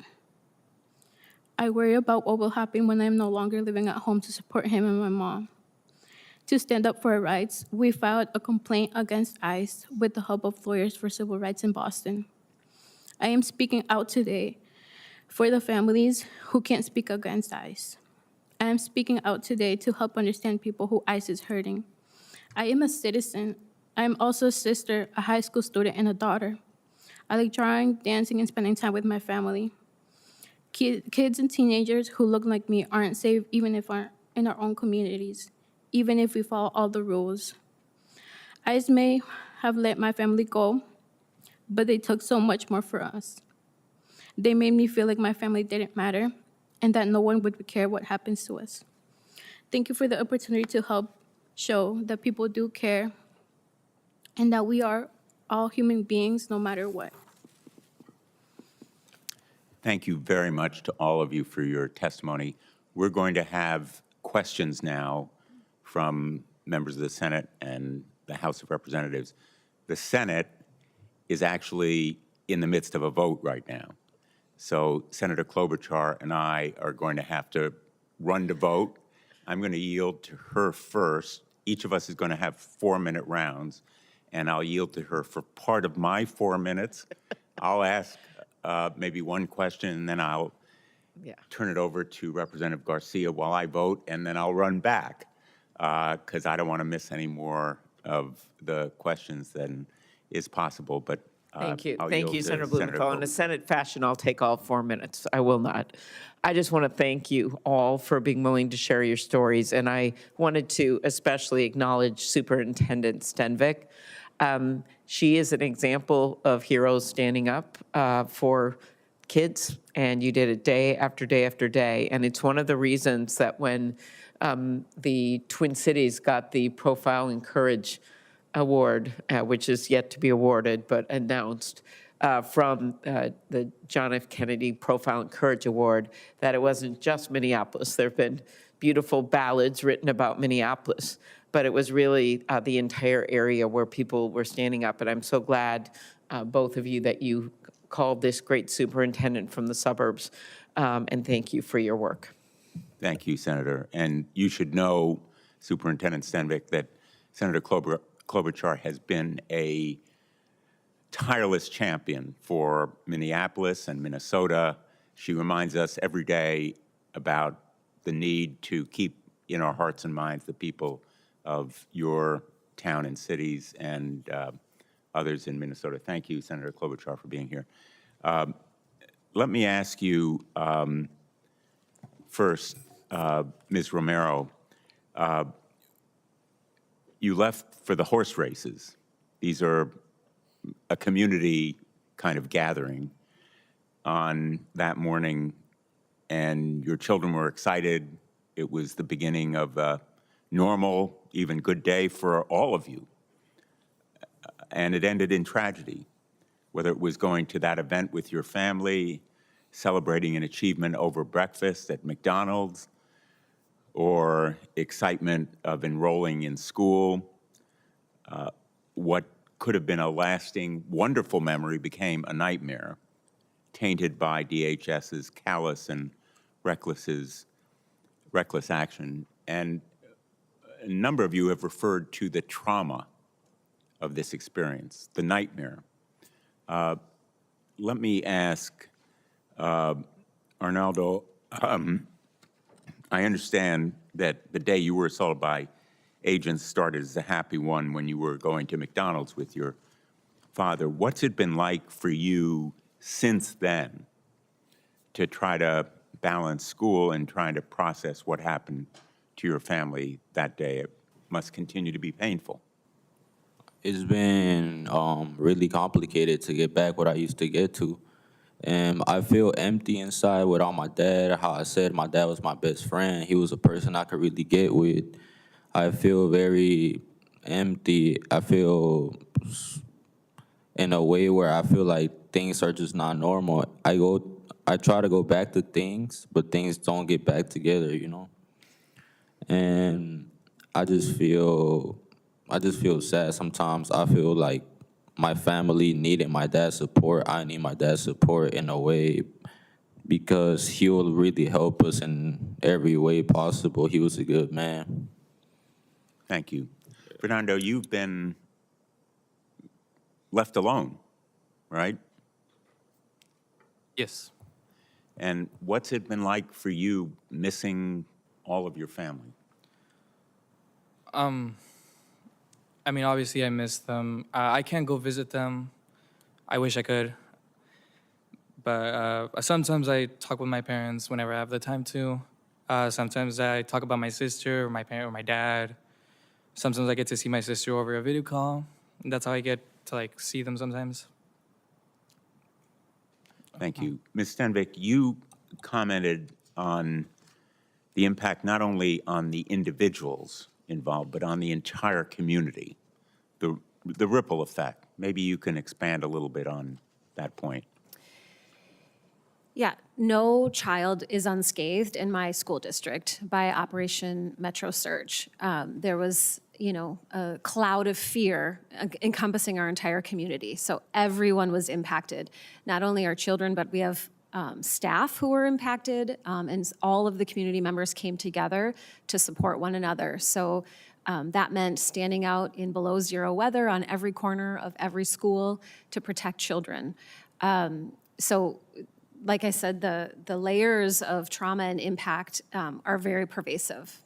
I worry about what will happen when I'm no longer living at home to support him and my mom. To stand up for our rights, we filed a complaint against ICE with the help of lawyers for civil rights in Boston. I am speaking out today for the families who can't speak against ICE. I am speaking out today to help understand people who ICE is hurting. I am a citizen. I am also a sister, a high school student, and a daughter. I like drawing, dancing, and spending time with my family. Kids and teenagers who look like me aren't safe even if we're in our own communities, even if we follow all the rules. ICE may have let my family go, but they took so much more for us. They made me feel like my family didn't matter and that no one would care what happens to us. Thank you for the opportunity to help show that people do care and that we are all human beings no matter what. Thank you very much to all of you for your testimony. We're going to have questions now from members of the Senate and the House of Representatives. The Senate is actually in the midst of a vote right now. So Senator Klobuchar and I are going to have to run to vote. I'm going to yield to her first. Each of us is going to have 4-minute rounds, and I'll yield to her for part of my 4 minutes. I'll ask maybe one question, and then I'll turn it over to Representative Garcia while I vote, and then I'll run back because I don't want to miss any more of the questions than is possible. But Thank you. I'll Thank yield you, to Senator Blumenthal. In a Klobuchar. Senate fashion, I'll take all 4 minutes. I will not. I just want to thank you all for being willing to share your stories, and I wanted to especially acknowledge Superintendent Stenvvic. She is an example of heroes standing up for kids, and you did it day after day after day. And it's one of the reasons that when the Twin Cities got the Profile and Courage Award, which is yet to be awarded but announced, from the John F. Kennedy Profile and Courage Award, that it wasn't just Minneapolis. There have been beautiful ballads written about Minneapolis, but it was really the entire area where people were standing up. And I'm so glad, both of you, that you called this great superintendent from the suburbs, and thank you for your work. Thank you, Senator. And you should know, Superintendent Stenvvic, that Senator Klobuchar has been a tireless champion for Minneapolis and Minnesota. She reminds us every day about the need to keep in our hearts and minds the people of your town and cities and others in Minnesota. Thank you, Senator Klobuchar, for being here. Let me ask you first, Ms. Romero, you left for the horse races. These are a community kind of gathering. On that morning, and your children were excited. It was the beginning of a normal, even good day for all of you. And it ended in tragedy, whether it was going to that event with your family, celebrating an achievement over breakfast at McDonald's, or excitement of enrolling in school. What could have been a lasting, wonderful memory became a nightmare, tainted by DHS's callous and reckless action. And a number of you have referred to the trauma of this experience, the nightmare. Let me ask Arnaldo, I understand that the day you were assaulted by agents started as a happy one when you were going to McDonald's with your father. What's it been like for you since then to try to balance school and trying to process what happened to your family that day? It must continue to be painful. It's been really complicated to get back what I used to get to. And I feel empty inside without my dad. How I said my dad was my best friend. He was a person I could really get with. I feel very empty. I feel in a way where I feel like things are just not normal. I try to go back to things, but things don't get back together, you know? And I just feel sad sometimes. I feel like my family needed my dad's support. I need my dad's support in a way because he will really help us in every way possible. He was a good man. Thank you. Fernando, you've been left alone, right? Yes. And what's it been like for you missing all of your family? I mean, obviously, I miss them. I can't go visit them. I wish I could. But sometimes I talk with my parents whenever I have the time to. Sometimes I talk about my sister or my parent or my dad. Sometimes I get to see my sister over a video call. And that's how I get to see them sometimes. Thank you. Ms. Stenvvic, you commented on the impact not only on the individuals involved, but on the entire community, the ripple effect. Maybe you can expand a little bit on that point. Yeah, no child is unscathed in my school district by Operation Metro Surge. There was, a cloud of fear encompassing our entire community. So everyone was impacted, not only our children, but we have staff who were impacted, and all of the community members came together to support one another. So that meant standing out in below zero weather on every corner of every school to protect children. So like I said, the layers of trauma and impact are very pervasive.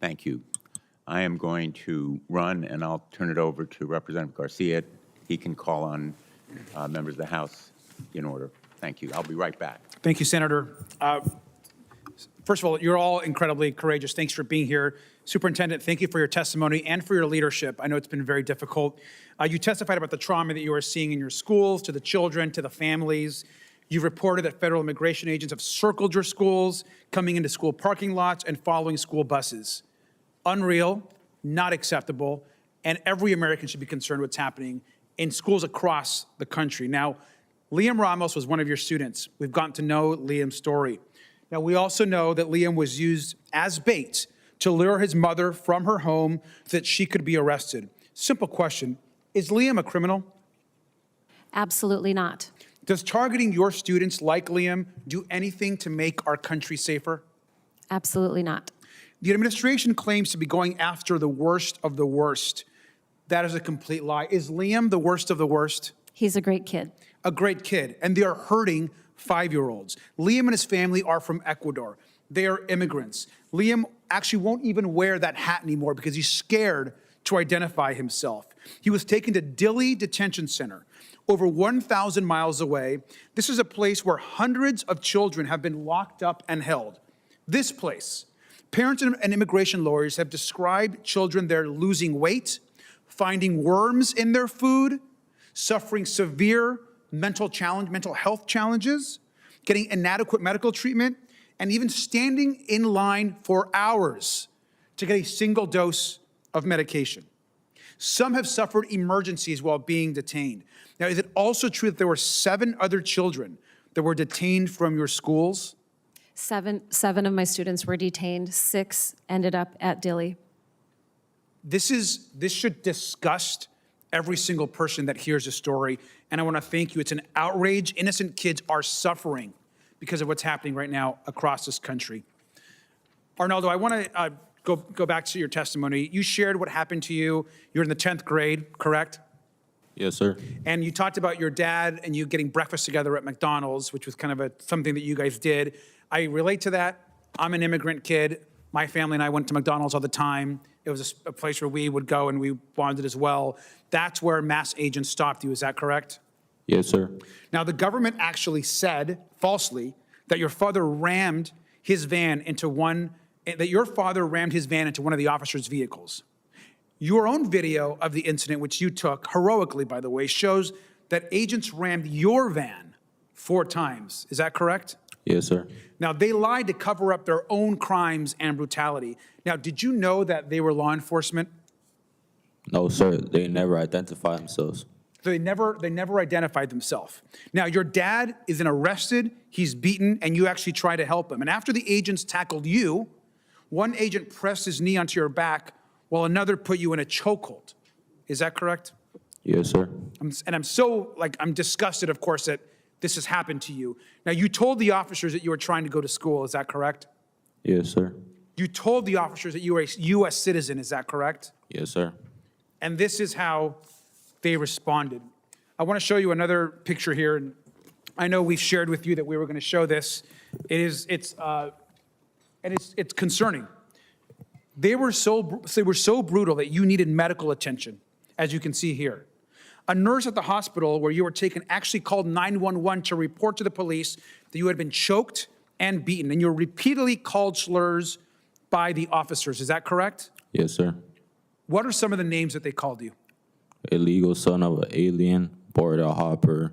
Thank you. I am going to run, and I'll turn it over to Representative Garcia. He can call on members of the House in order. Thank you. I'll be right back. Thank you, Senator. First of all, you're all incredibly courageous. Thanks for being here. Superintendent, thank you for your testimony and for your leadership. I know it's been very difficult. You testified about the trauma that you are seeing in your schools, to the children, to the families. You've reported that federal immigration agents have circled your schools, coming into school parking lots and following school buses. Unreal, not acceptable, and every American should be concerned with what's happening in schools across the country. Now, Liam Ramos was one of your students. We've gotten to know Liam's story. Now, we also know that Liam was used as bait to lure his mother from her home so that she could be arrested. Simple question, is Liam a criminal? Absolutely not. Does targeting your students like Liam do anything to make our country safer? Absolutely not. The administration claims to be going after the worst of the worst. That is a complete lie. Is Liam the worst of the worst? He's a great kid. A great kid, and they are hurting 5-year-olds. Liam and his family are from Ecuador. They are immigrants. Liam actually won't even wear that hat anymore because he's scared to identify himself. He was taken to Dilley Detention Center, over 1,000 miles away. This is a place where hundreds of children have been locked up and held. This place, parents and immigration lawyers have described children there losing weight, finding worms in their food, suffering severe mental health challenges. getting inadequate medical treatment, and even standing in line for hours to get a single dose of medication. Some have suffered emergencies while being detained. Now, is it also true that there were 7 other children that were detained from your schools? Seven of my students were detained. 6 ended up at Dilley. This should disgust every single person that hears the story, and I want to thank you. It's an outrage. Innocent kids are suffering because of what's happening right now across this country. Arnaldo, I want to go back to your testimony. You shared what happened to you. You're in the 10th grade, correct? Yes, sir. And you talked about your dad and you getting breakfast together at McDonald's, which was kind of something that you guys did. I relate to that. I'm an immigrant kid. My family and I went to McDonald's all the time. It was a place where we would go and we bonded as well. That's where mass agents stopped you, is that correct? Yes, sir. Now, the government actually said, falsely, that your father rammed his van into one of the officers' vehicles. Your own video of the incident, which you took heroically, by the way, shows that agents rammed your van 4 times. Is that correct? Yes, sir. Now, they lied to cover up their own crimes and brutality. Now, did you know that they were law enforcement? No, sir. They never identify themselves. So they never identified themselves. Now, your dad is arrested, he's beaten, and you actually try to help him. And after the agents tackled you, one agent pressed his knee onto your back while another put you in a chokehold. Is that correct? Yes, sir. I'm disgusted, of course, that this has happened to you. Now, you told the officers that you were trying to go to school. Is that correct? Yes, sir. You told the officers that you were a U.S. citizen. Is that correct? Yes, sir. And this is how they responded. I want to show you another picture here. And I know we've shared with you that we were going to show this. It's concerning. They were so brutal that you needed medical attention, as you can see here. A nurse at the hospital where you were taken actually called 911 to report to the police that you had been choked and beaten, and you were repeatedly called slurs by the officers. Is that correct? Yes, sir. What are some of the names that they called you? Illegal son of an alien, border hopper.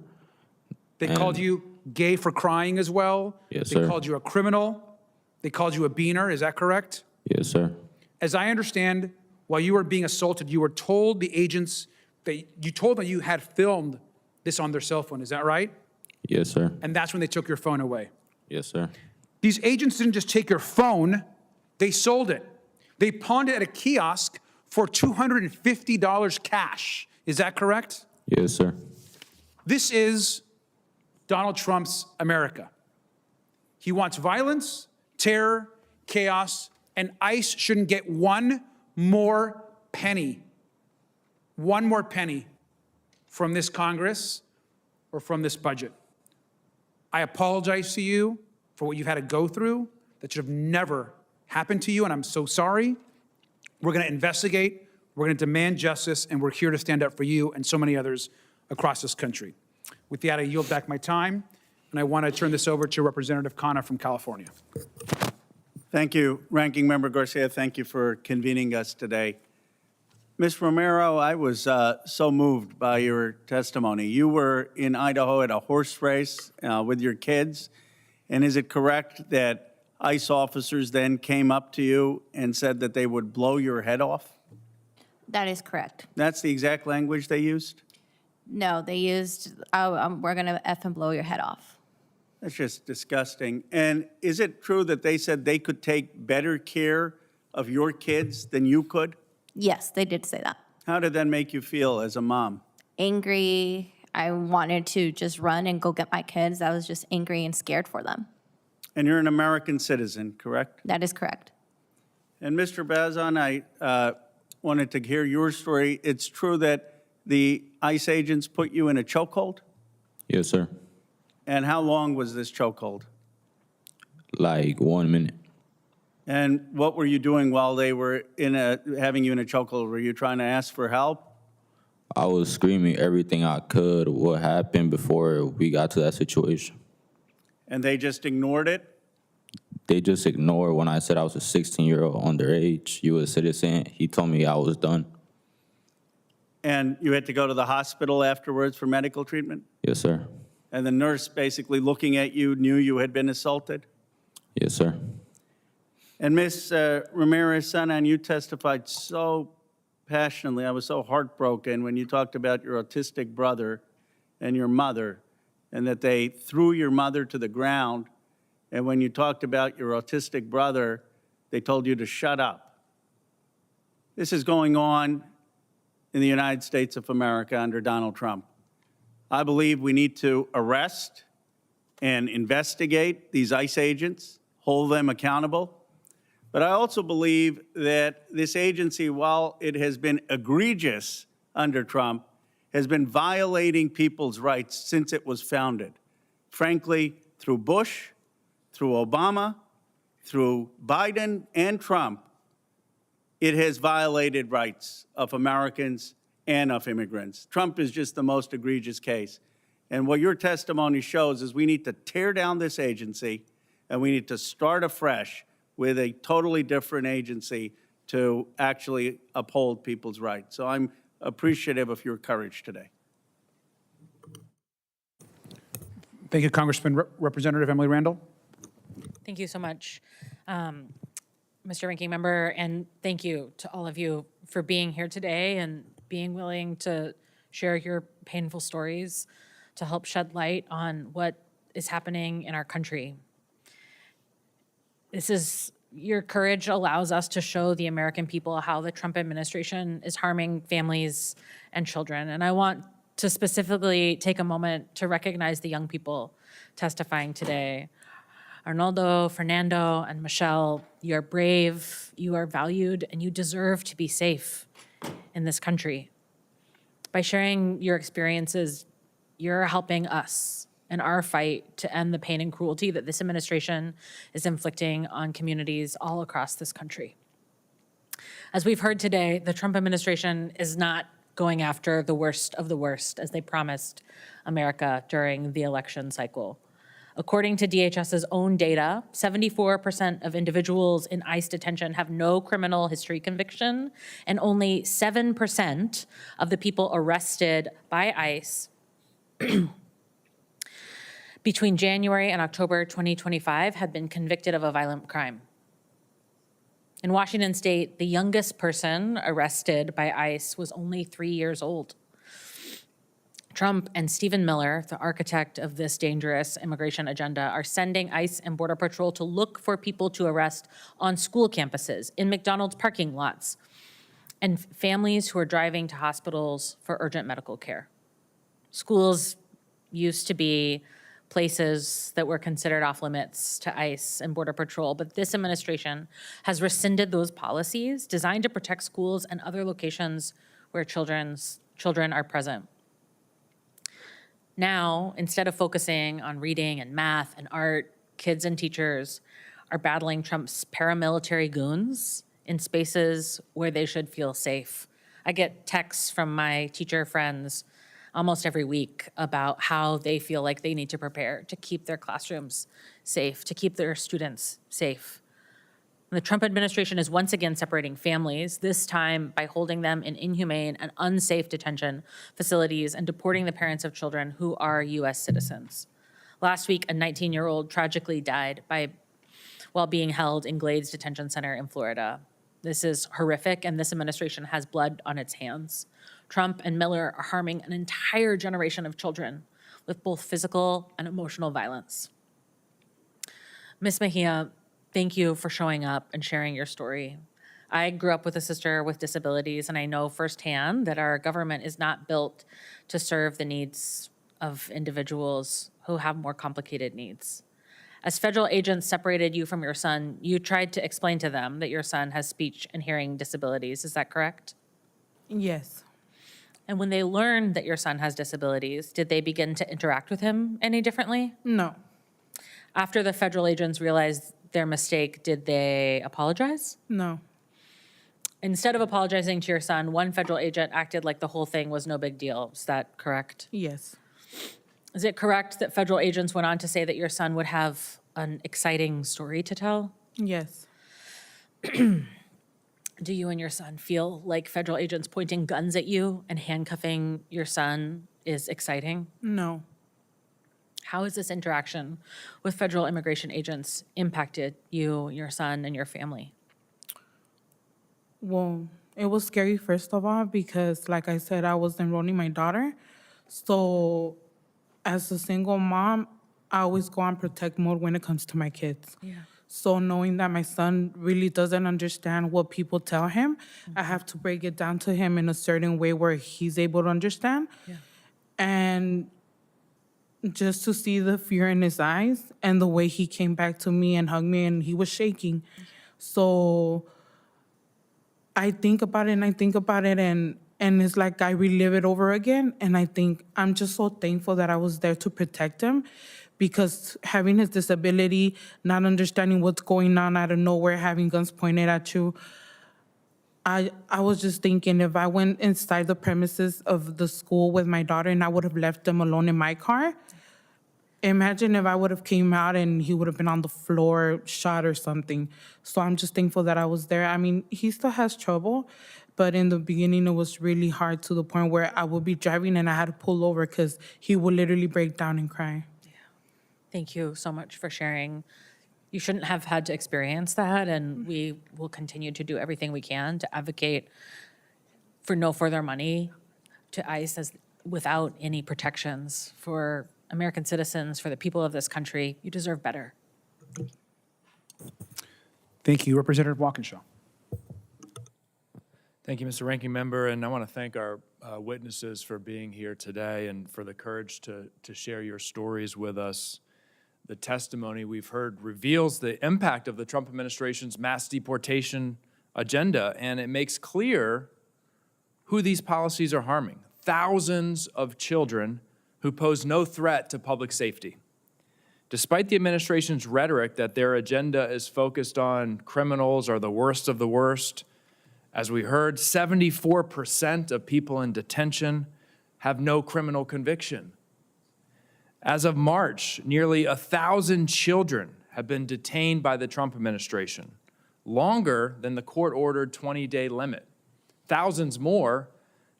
They called you gay for crying as well? Yes, They sir. called you a criminal? They called you a beaner, is that correct? Yes, sir. As I understand, while you were being assaulted, you were told the agents that you had filmed this on their cell phone, is that right? Yes, sir. And that's when they took your phone away. Yes, sir. These agents didn't just take your phone, they sold it. They pawned it at a kiosk for $250 cash. Is that correct? Yes, sir. This is Donald Trump's America. He wants violence, terror, chaos, and ICE shouldn't get one more penny from this Congress or from this budget. I apologize to you for what you've had to go through. That should have never happened to you, and I'm so sorry. We're going to investigate, we're going to demand justice, and we're here to stand up for you and so many others across this country. With that, I yield back my time, and I want to turn this over to Representative Khanna from California. Thank you, Ranking Member Garcia. Thank you for convening us today. Ms. Romero, I was so moved by your testimony. You were in Idaho at a horse race with your kids, and is it correct that ICE officers then came up to you and said that they would blow your head off? That is correct. That's the exact language they used? No, they used, we're going to F and blow your head off. That's just disgusting. And is it true that they said they could take better care of your kids than you could? Yes, they did say that. How did that make you feel as a mom? Angry. I wanted to just run and go get my kids. I was just angry and scared for them. And you're an American citizen, correct? That is correct. And Mr. Bazan, I wanted to hear your story. It's true that the ICE agents put you in a chokehold? Yes, sir. And how long was this chokehold? Like 1 minute. And what were you doing while they were having you in a chokehold? Were you trying to ask for help? I was screaming everything I could, what happened before we got to that situation. And they just ignored it? They just ignored when I said I was a 16-year-old underage, U.S. citizen. He told me I was done. And you had to go to the hospital afterwards for medical treatment? Yes, sir. and the nurse basically looking at you knew you had been assaulted? Yes, sir. And Ms. Ramirez, Sana, you testified so passionately. I was so heartbroken when you talked about your autistic brother and your mother, and that they threw your mother to the ground. And when you talked about your autistic brother, they told you to shut up. This is going on in the United States of America under Donald Trump. I believe we need to arrest and investigate these ICE agents, hold them accountable. But I also believe that this agency, while it has been egregious under Trump, has been violating people's rights since it was founded. Frankly, through Bush, through Obama, through Biden and Trump, it has violated rights of Americans and of immigrants. Trump is just the most egregious case. And what your testimony shows is we need to tear down this agency and we need to start afresh with a totally different agency to actually uphold people's rights. So I'm appreciative of your courage today. Thank you, Congressman. Representative Emily Randall. Thank you so much, Mr. Ranking Member, and thank you to all of you for being here today and being willing to share your painful stories to help shed light on what is happening in our country. Your courage allows us to show the American people how the Trump administration is harming families and children. And I want to specifically take a moment to recognize the young people testifying today. Arnaldo, Fernando, and Michelle, you are brave, you are valued, and you deserve to be safe in this country. By sharing your experiences, you're helping us in our fight to end the pain and cruelty that this administration is inflicting on communities all across this country. As we've heard today, the Trump administration is not going after the worst of the worst, as they promised America during the election cycle. According to DHS's own data, 74% of individuals in ICE detention have no criminal history conviction, and only 7% of the people arrested by ICE between January and October 2025 had been convicted of a violent crime. In Washington state, the youngest person arrested by ICE was only 3 years old. Trump and Stephen Miller, the architect of this dangerous immigration agenda, are sending ICE and Border Patrol to look for people to arrest on school campuses, in McDonald's parking lots, and families who are driving to hospitals for urgent medical care. Schools used to be places that were considered off limits to ICE and Border Patrol, but this administration has rescinded those policies designed to protect schools and other locations where children are present. Now, instead of focusing on reading and math and art, kids and teachers are battling Trump's paramilitary goons in spaces where they should feel safe. I get texts from my teacher friends almost every week about how they feel like they need to prepare to keep their classrooms safe, to keep their students safe. The Trump administration is once again separating families, this time by holding them in inhumane and unsafe detention facilities and deporting the parents of children who are U.S. citizens. Last week, a 19-year-old tragically died while being held in Glades Detention Center in Florida. This is horrific, and this administration has blood on its hands. Trump and Miller are harming an entire generation of children with both physical and emotional violence. Ms. Mahia, thank you for showing up and sharing your story. I grew up with a sister with disabilities, and I know firsthand that our government is not built to serve the needs of individuals who have more complicated needs. As federal agents separated you from your son, you tried to explain to them that your son has speech and hearing disabilities. Is that correct? Yes. And when they learned that your son has disabilities, did they begin to interact with him any differently? No. After the federal agents realized their mistake, did they apologize? No. Instead of apologizing to your son, one federal agent acted like the whole thing was no big deal. Is that correct? Yes. Is it correct that federal agents went on to say that your son would have an exciting story to tell? Yes. Do you and your son feel like federal agents pointing guns at you and handcuffing your son is exciting? No. How has this interaction with federal immigration agents impacted you, your son, and your family? Well, it was scary, first of all, because like I said, I was enrolling my daughter. So as a single mom, I always go on protect mode when it comes to my kids. Yeah. So knowing that my son really doesn't understand what people tell him, I have to break it down to him in a certain way where he's able to understand. Yeah. And just to see the fear in his eyes and the way he came back to me and hugged me and he was shaking. So I think about it and I think about it and it's like I relive it over again. And I think I'm just so thankful that I was there to protect him, because having his disability, not understanding what's going on out of nowhere, having guns pointed at you, I was just thinking, if I went inside the premises of the school with my daughter and I would have left them alone in my car, imagine if I would have came out and he would have been on the floor, shot or something. So I'm just thankful that I was there. I mean, he still has trouble, but in the beginning it was really hard, to the point where I would be driving and I had to pull over because he would literally break down and cry. Thank you so much for sharing. You shouldn't have had to experience that, and we will continue to do everything we can to advocate for no further money to ICE without any protections for American citizens, for the people of this country. You deserve better. Thank you. Representative Walkinshaw. Thank you, Mr. Ranking Member, and I want to thank our witnesses for being here today and for the courage to share your stories with us. The testimony we've heard reveals the impact of the Trump administration's mass deportation agenda, and it makes clear who these policies are harming. Thousands of children who pose no threat to public safety. Despite the administration's rhetoric that their agenda is focused on criminals or the worst of the worst, as we heard, 74% of people in detention have no criminal conviction. As of March, nearly 1,000 children have been detained by the Trump administration, longer than the court-ordered 20-day limit. Thousands more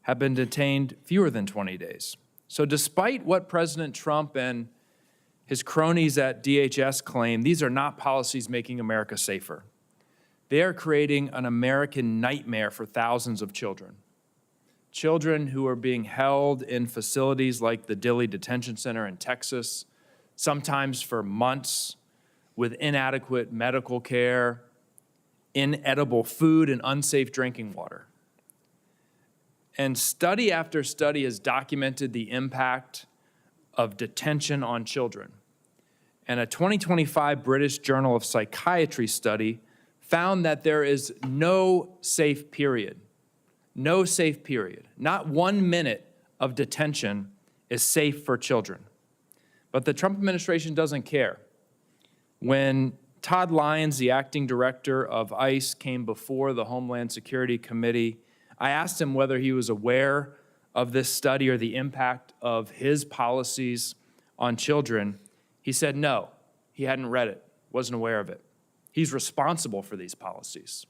have been detained fewer than 20 days. So despite what President Trump and his cronies at DHS claim, these are not policies making America safer. They are creating an American nightmare for thousands of children. Children who are being held in facilities like the Dilley Detention Center in Texas, sometimes for months, with inadequate medical care, inedible food, and unsafe drinking water. And study after study has documented the impact of detention on children. And a 2025 British Journal of Psychiatry study found that there is no safe period. No safe period. Not 1 minute of detention is safe for children. But the Trump administration doesn't care. When Todd Lyons, the acting director of ICE, came before the Homeland Security Committee, I asked him whether he was aware of this study or the impact of his policies on children. He said no, he hadn't read it, wasn't aware of it. He's responsible for these policies.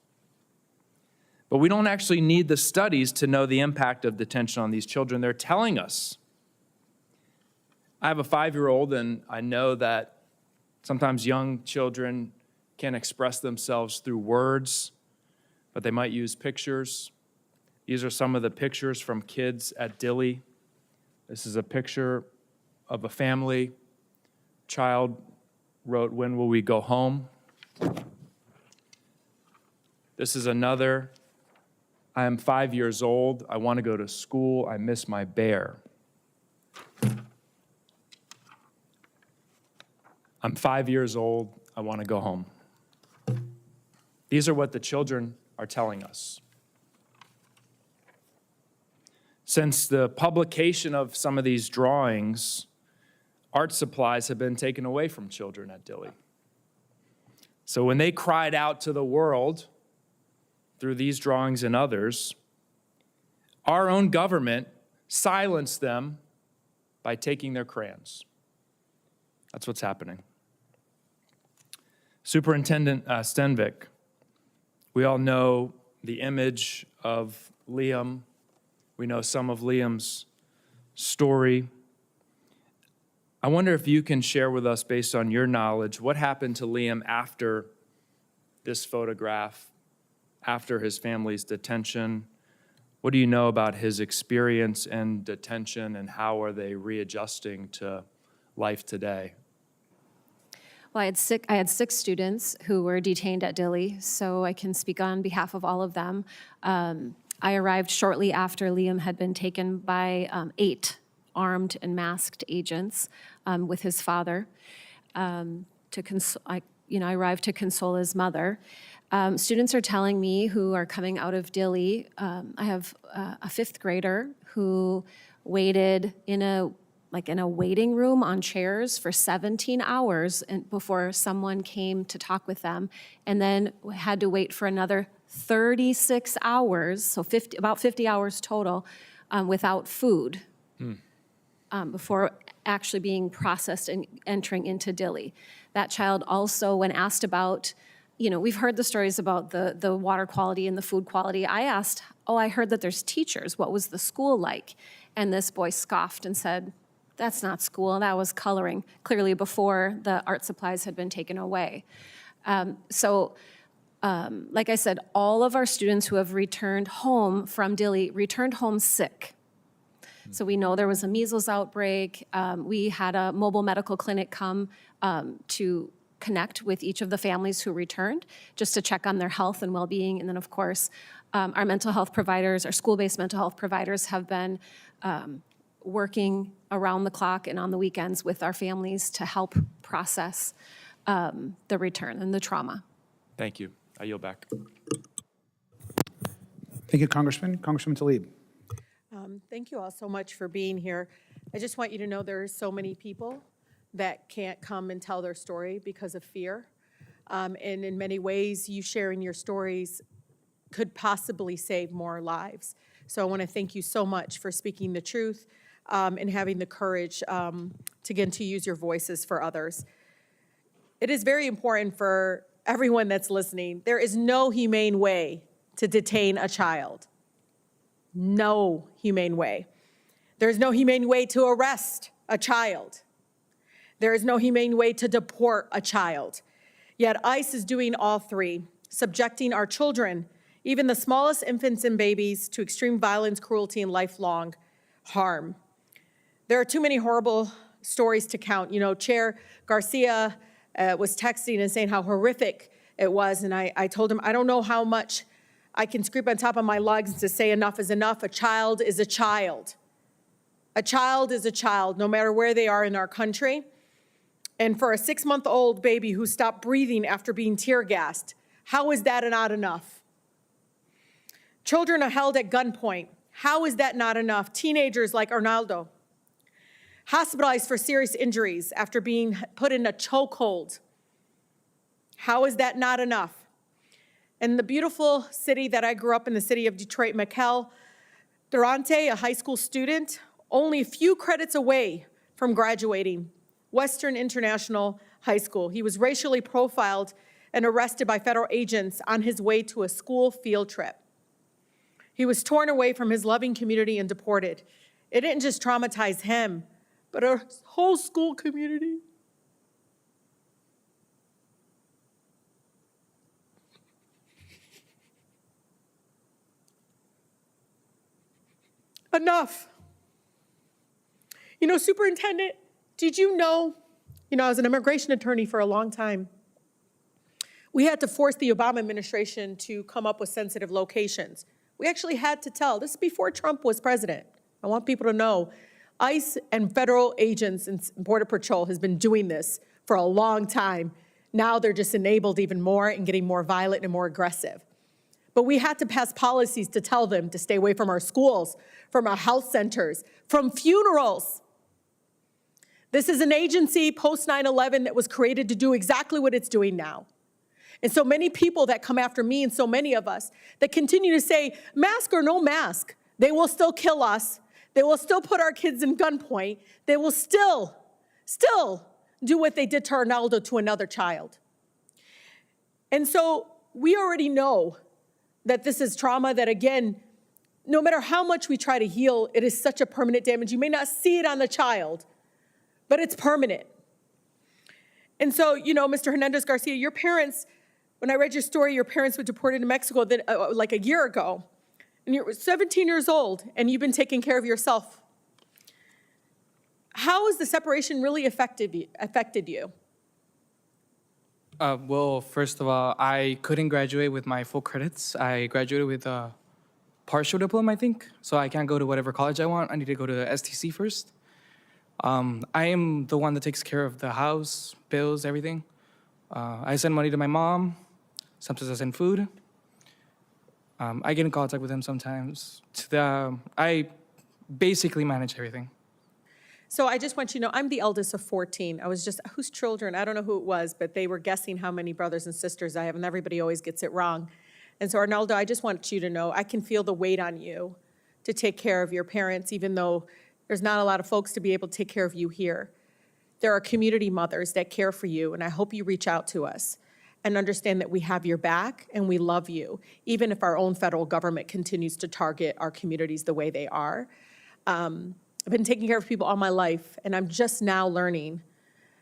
But we don't actually need the studies to know the impact of detention on these children. They're telling us. I have a 5-year-old, and I know that sometimes young children can't express themselves through words, but they might use pictures. These are some of the pictures from kids at Dilley. This is a picture of a family. Child wrote, "When will we go home?" This is another. I am 5 years old. I want to go to school. I miss my bear. I'm 5 years old. I want to go home. These are what the children are telling us. Since the publication of some of these drawings, art supplies have been taken away from children at Dilley. So when they cried out to the world through these drawings and others, our own government silenced them by taking their crayons. That's what's happening. Superintendent Stenvvic, we all know the image of Liam. We know some of Liam's story. I wonder if you can share with us, based on your knowledge, what happened to Liam after this photograph, after his family's detention? What do you know about his experience in detention, and how are they readjusting to life today? Well, I had six students who were detained at Dilley, so I can speak on behalf of all of them. I arrived shortly after Liam had been taken by 8 armed and masked agents with his father. I arrived to console his mother. Students are telling me who are coming out of Dilley. I have a 5th grader who waited in a waiting room on chairs for 17 hours before someone came to talk with them, and then had to wait for another 36 hours, so about 50 hours total, without food before actually being processed and entering into Dilley. That child also, when asked about, we've heard the stories about the water quality and the food quality. I asked, I heard that there's teachers. What was the school like? And this boy scoffed and said, that's not school, that was coloring, clearly before the art supplies had been taken away. Like I said, all of our students who have returned home from Dilley returned home sick. So we know there was a measles outbreak. We had a mobile medical clinic come to connect with each of the families who returned, just to check on their health and well-being. And then, of course, our mental health providers, our school-based mental health providers have been working around the clock and on the weekends with our families to help process the return and the trauma. Thank you. I yield back. Thank you, Congressman. Congressman Tlaib. Thank you all so much for being here. I just want you to know there are so many people that can't come and tell their story because of fear. And in many ways, you sharing your stories could possibly save more lives. So I want to thank you so much for speaking the truth and having the courage to begin to use your voices for others. It is very important for everyone that's listening. There is no humane way to detain a child. No humane way. There is no humane way to arrest a child. There is no humane way to deport a child. Yet ICE is doing all three, subjecting our children, even the smallest infants and babies, to extreme violence, cruelty, and lifelong harm. There are too many horrible stories to count. Chair Garcia was texting and saying how horrific it was, and I told him, I don't know how much I can scrape on top of my lungs to say enough is enough. A child is a child. A child is a child, no matter where they are in our country. And for a 6-month-old baby who stopped breathing after being tear gassed, how is that not enough? Children are held at gunpoint. How is that not enough? Teenagers like Arnaldo, hospitalized for serious injuries after being put in a chokehold. How is that not enough? In the beautiful city that I grew up in, the city of Detroit, Mikel Durante, a high school student, only a few credits away from graduating Western International High School. He was racially profiled and arrested by federal agents on his way to a school field trip. He was torn away from his loving community and deported. It didn't just traumatize him, but our whole school community. Enough. Superintendent, did you know, I was an immigration attorney for a long time. We had to force the Obama administration to come up with sensitive locations. We actually had to tell, this is before Trump was president. I want people to know, ICE and federal agents and Border Patrol has been doing this for a long time. Now they're just enabled even more and getting more violent and more aggressive. But we had to pass policies to tell them to stay away from our schools, from our health centers, from funerals. This is an agency post 9/11 that was created to do exactly what it's doing now. And so many people that come after me and so many of us that continue to say, mask or no mask, they will still kill us. They will still put our kids in gunpoint. They will still do what they did to Arnaldo to another child. And so we already know that this is trauma that, again, no matter how much we try to heal, it is such a permanent damage. You may not see it on the child, but it's permanent. And so, Mr. Hernandez Garcia, your parents, when I read your story, your parents were deported to Mexico like a year ago, and you're 17 years old, and you've been taking care of yourself. How has the separation really affected you? Well, first of all, I couldn't graduate with my full credits. I graduated with a partial diploma, I think. So I can't go to whatever college I want. I need to go to the STC first. I am the one that takes care of the house, bills, everything. I send money to my mom. Sometimes I send food. I get in contact with him sometimes. I basically manage everything. So I just want you to know, I'm the eldest of 14. I was just, whose children? I don't know who it was, but they were guessing how many brothers and sisters I have, and everybody always gets it wrong. And so, Arnaldo, I just want you to know, I can feel the weight on you to take care of your parents, even though there's not a lot of folks to be able to take care of you here. There are community mothers that care for you, and I hope you reach out to us and understand that we have your back and we love you, even if our own federal government continues to target our communities the way they are. I've been taking care of people all my life, and I'm just now learning,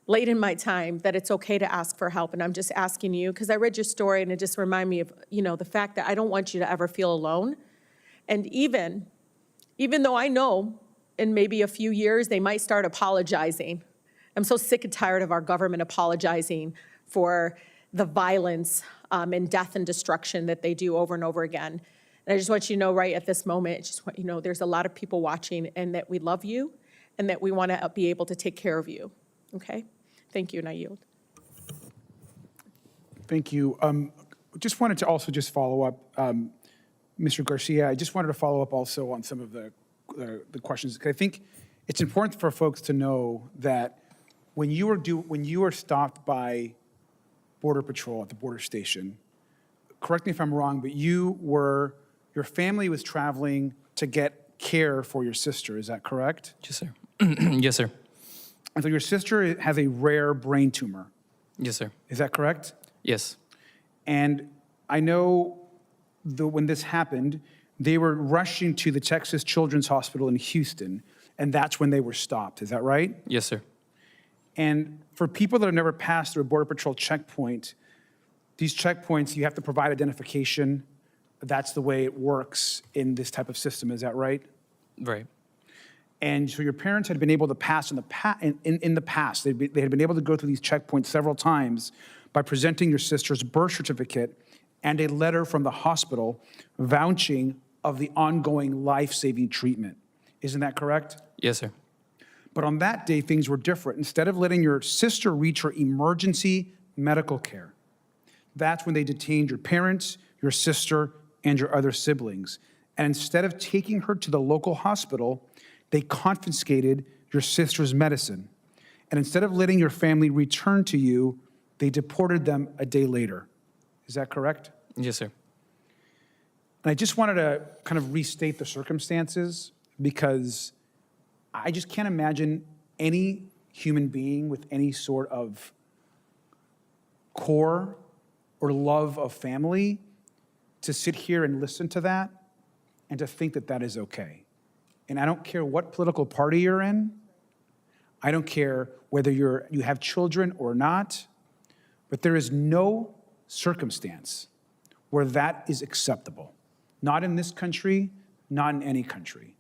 late in my time, that it's okay to ask for help. And I'm just asking you, because I read your story, and it just reminded me of, the fact that I don't want you to ever feel alone. And even though I know in maybe a few years they might start apologizing. I'm so sick and tired of our government apologizing for the violence and death and destruction that they do over and over again. And I just want you to know right at this moment, just want you to know there's a lot of people watching, and that we love you and that we want to be able to take care of you. Okay? Thank you, and I yield. Thank you. Just wanted to also just follow up, Mr. Garcia. I just wanted to follow up also on some of the questions, because I think it's important for folks to know that when you were stopped by Border Patrol at the border station, correct me if I'm wrong, but your family was traveling to get care for your sister. Is that correct? Yes, sir. Yes, sir. And so your sister has a rare brain tumor. Yes, sir. Is that correct? Yes. And I know when this happened, they were rushing to the Texas Children's Hospital in Houston, and that's when they were stopped. Is that right? Yes, sir. And for people that have never passed through a Border Patrol checkpoint, these checkpoints, you have to provide identification. That's the way it works in this type of system. Is that right? Right. And so your parents had been able to pass in the past. They had been able to go through these checkpoints several times by presenting your sister's birth certificate and a letter from the hospital vouching of the ongoing life-saving treatment. Isn't that correct? Yes, sir. But on that day, things were different. Instead of letting your sister reach her emergency medical care, that's when they detained your parents, your sister, and your other siblings. And instead of taking her to the local hospital, they confiscated your sister's medicine. And instead of letting your family return to you, they deported them a day later. Is that correct? Yes, sir. And I just wanted to kind of restate the circumstances, because I just can't imagine any human being with any sort of core or love of family to sit here and listen to that and to think that that is okay. And I don't care what political party you're in. I don't care whether you have children or not, but there is no circumstance where that is acceptable. Not in this country, not in any country.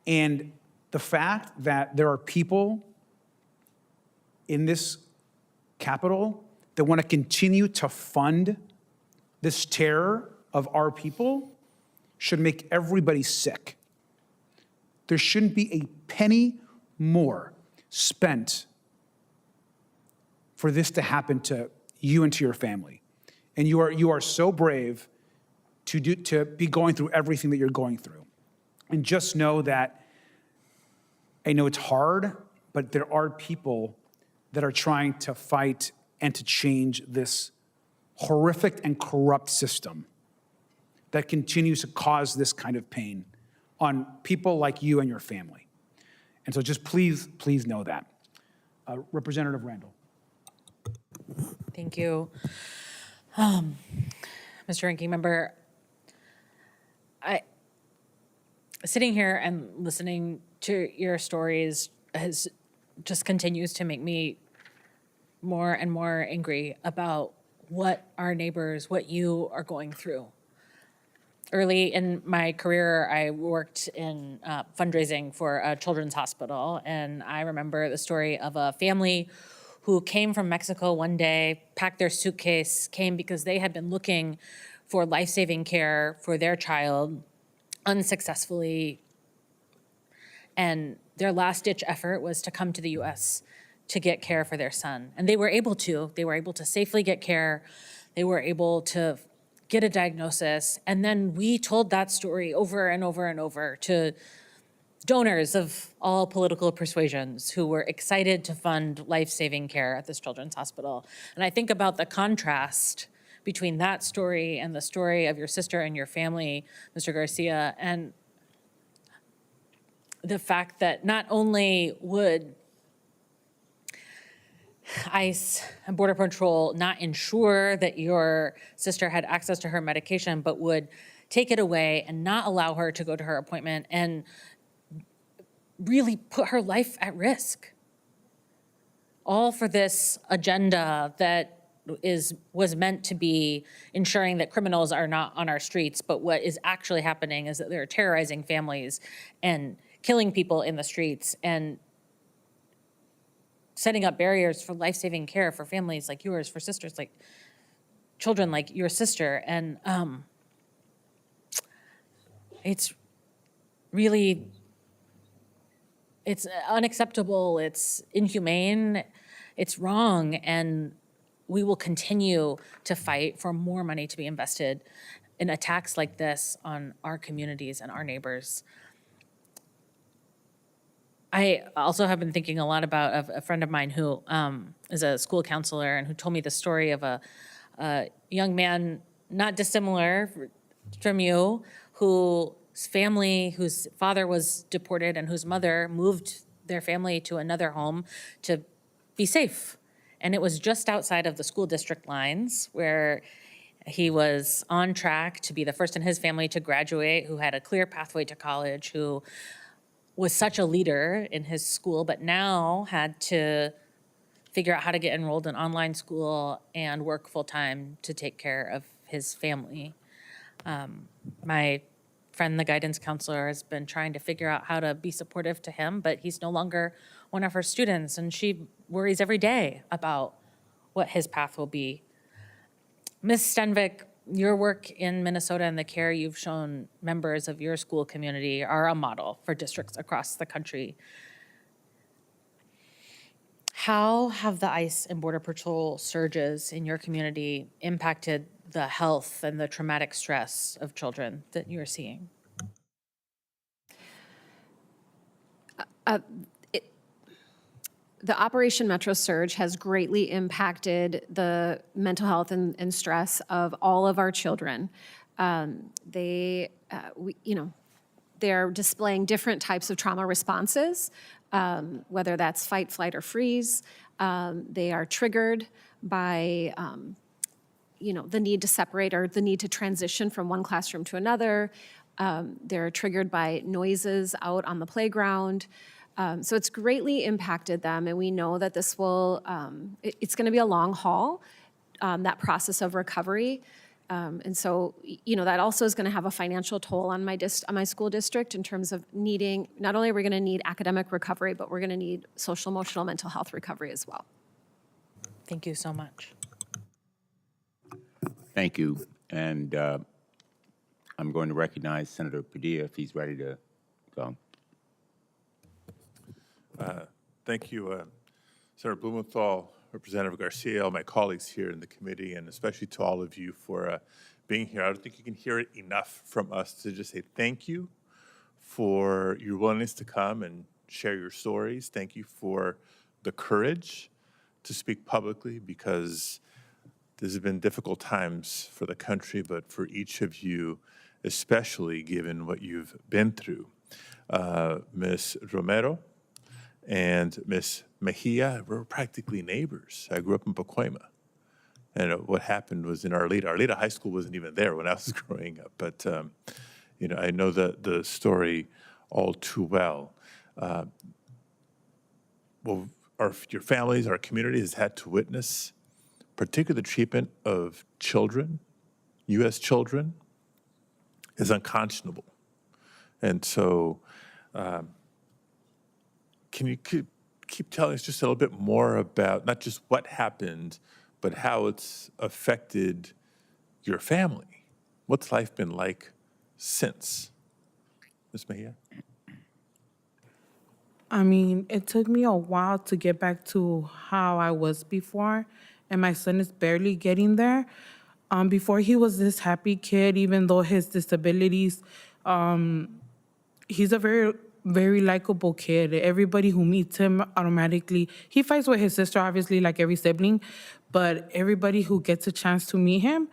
And the fact that there are people in this Capitol that want to continue to fund this terror of our people should make everybody sick. There shouldn't be a penny more spent for this to happen to you and to your family. And you are so brave to be going through everything that you're going through. And just know that, I know it's hard, but there are people that are trying to fight and to change this horrific and corrupt system that continues to cause this kind of pain on people like you and your family. And so just please know that. Representative Randall. Thank you. Mr. Ranking Member, sitting here and listening to your stories has just continues to make me more and more angry about what our neighbors, what you are going through. Early in my career, I worked in fundraising for a children's hospital, and I remember the story of a family who came from Mexico one day, packed their suitcase, came because they had been looking for life-saving care for their child unsuccessfully, and their last-ditch effort was to come to the US to get care for their son. And they were able to. They were able to safely get care. They were able to get a diagnosis. And then we told that story over and over and over to donors of all political persuasions who were excited to fund life-saving care at this children's hospital. And I think about the contrast between that story and the story of your sister and your family, Mr. Garcia, and the fact that not only would ICE and Border Patrol not ensure that your sister had access to her medication, but would take it away and not allow her to go to her appointment and really put her life at risk. All for this agenda that was meant to be ensuring that criminals are not on our streets, but what is actually happening is that they're terrorizing families and killing people in the streets and setting up barriers for life-saving care for families like yours, for sisters like children like your sister. And it's really, it's unacceptable, it's inhumane, it's wrong, and we will continue to fight for more money to be invested in attacks like this on our communities and our neighbors. I also have been thinking a lot about a friend of mine who is a school counselor and who told me the story of a young man not dissimilar from you, whose family, whose father was deported and whose mother moved their family to another home to be safe. And it was just outside of the school district lines where he was on track to be the first in his family to graduate, who had a clear pathway to college, who was such a leader in his school, but now had to figure out how to get enrolled in online school and work full-time to take care of his family. My friend, the guidance counselor, has been trying to figure out how to be supportive to him, but he's no longer one of her students, and she worries every day about what his path will be. Ms. Stenvvic, your work in Minnesota and the care you've shown members of your school community are a model for districts across the country. How have the ICE and Border Patrol surges in your community impacted the health and the traumatic stress of children that you're seeing? The Operation Metro Surge has greatly impacted the mental health and stress of all of our children. They're displaying different types of trauma responses, whether that's fight, flight, or freeze. They are triggered by, the need to separate or the need to transition from one classroom to another. They're triggered by noises out on the playground. So it's greatly impacted them, and we know that this will, it's going to be a long haul, that process of recovery. And so, that also is going to have a financial toll on my school district in terms of needing, not only are we going to need academic recovery, but we're going to need social, emotional, mental health recovery as well. Thank you so much. Thank you. And I'm going to recognize Senator Padilla if he's ready to go. Thank you, Senator Blumenthal, Representative Garcia, all my colleagues here in the committee, and especially to all of you for being here. I don't think you can hear it enough from us to just say thank you for your willingness to come and share your stories. Thank you for the courage to speak publicly, because this has been difficult times for the country, but for each of you, especially given what you've been through. Ms. Romero and Miss Mahia were practically neighbors. I grew up in Pacoima. And what happened was in Arleta. Arleta High School wasn't even there when I was growing up. But, I know the story all too well. your families, our community has had to witness, particularly the treatment of children, U.S. children, is unconscionable. And so, can you keep telling us just a little bit more about not just what happened, but how it's affected your family? What's life been like since? Ms. Mahia? I mean, it took me a while to get back to how I was before, and my son is barely getting there. Before he was this happy kid, even though his disabilities, he's a very, very likable kid. Everybody who meets him automatically, he fights with his sister, obviously, like every sibling, but everybody who gets a chance to meet him,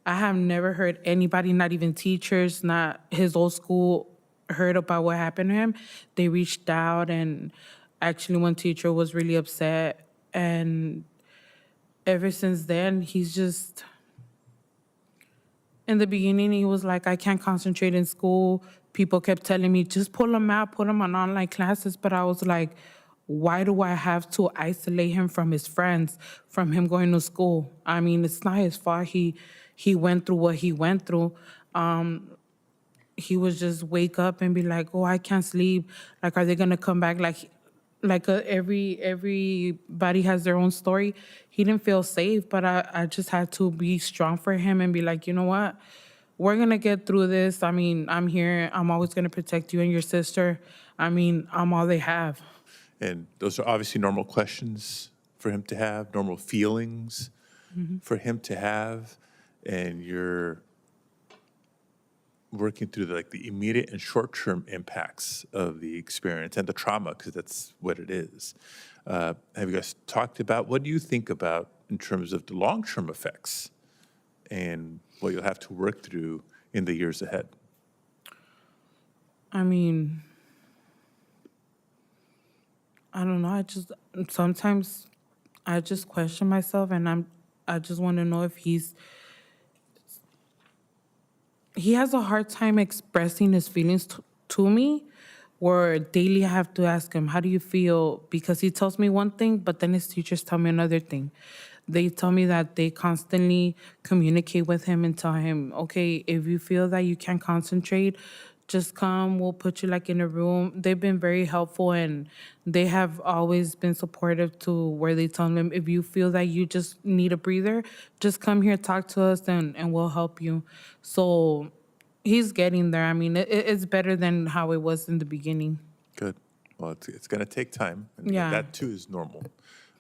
I have never heard anybody, not even teachers, not his old school, heard about what happened to him. They reached out, and actually one teacher was really upset, and ever since then, he's just, in the beginning, he was like, I can't concentrate in school. People kept telling me, just pull him out, put him on online classes. But I was like, why do I have to isolate him from his friends, from him going to school? I mean, it's not his fault. He went through what he went through. He would just wake up and be like, oh, I can't sleep. Like, are they going to come back? Everybody has their own story. He didn't feel safe, but I just had to be strong for him and be like, you know what? We're going to get through this. I mean, I'm here. I'm always going to protect you and your sister. I mean, I'm all they have. And those are obviously normal questions for him to have, normal feelings for him to have. And you're working through the immediate and short-term impacts of the experience and the trauma, because that's what it is. Have you guys talked about, what do you think about in terms of the long-term effects and what you'll have to work through in the years ahead? I mean, I don't know. Sometimes I just question myself, and I just want to know if he has a hard time expressing his feelings to me, where daily I have to ask him, how do you feel? Because he tells me one thing, but then his teachers tell me another thing. They tell me that they constantly communicate with him and tell him, okay, if you feel that you can't concentrate, just come, we'll put you in a room. They've been very helpful, and they have always been supportive to where they tell him, if you feel that you just need a breather, just come here, talk to us, and we'll help you. So he's getting there. I mean, it's better than how it was in the beginning. Good. Well, it's going to take time. And Yeah. that too is normal.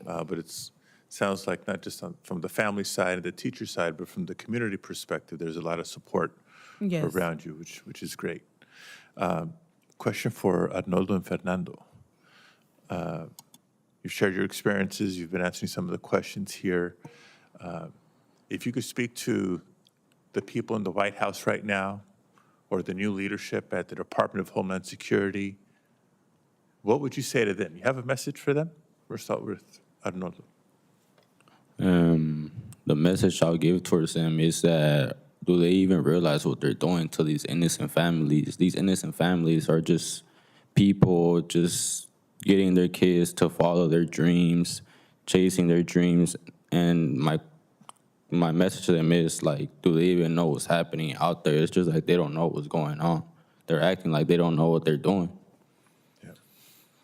But it sounds like not just from the family side and the teacher side, but from the community perspective, there's a lot of support around you, which is great. Question for Arnaldo and Fernando. You've shared your experiences. You've been answering some of the questions here. If you could speak to the people in the White House right now, or the new leadership at the Department of Homeland Security, what would you say to them? You have a message for them? We'll start with Arnaldo. The message I'll give towards them is that, do they even realize what they're doing to these innocent families? These innocent families are just people just getting their kids to follow their dreams, chasing their dreams. And my message to them is, do they even know what's happening out there? It's just they don't know what's going on. They're acting like they don't know what they're doing. Yeah.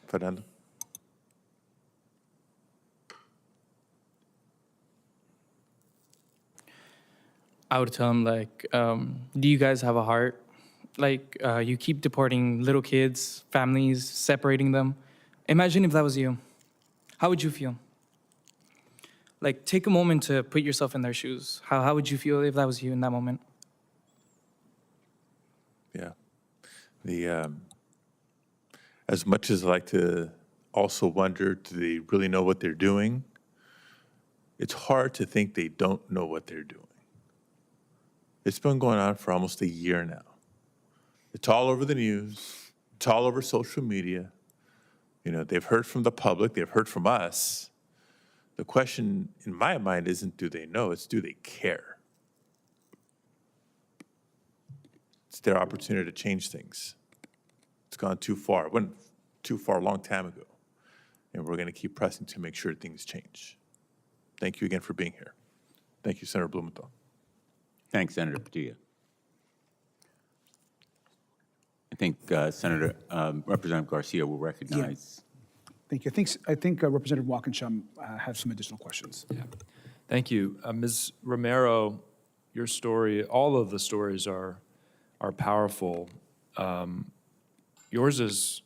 Fernando? I would tell them, do you guys have a heart? You keep deporting little kids, families, separating them. Imagine if that was you. How would you feel? Take a moment to put yourself in their shoes. How would you feel if that was you in that moment? Yeah. As much as I like to also wonder, do they really know what they're doing? It's hard to think they don't know what they're doing. It's been going on for almost a year now. It's all over the news. It's all over social media. They've heard from the public. They've heard from us. The question in my mind isn't do they know, it's do they care? It's their opportunity to change things. It's gone too far. It went too far a long time ago. and we're going to keep pressing to make sure things change. Thank you again for being here. Thank you, Senator Blumenthal. Thanks, Senator Padilla. I think Representative Garcia will recognize. Thank you. I think Representative Walkinshaw has some additional questions. Yeah. Thank you. Ms. Romero, your story, all of the stories are powerful. Yours is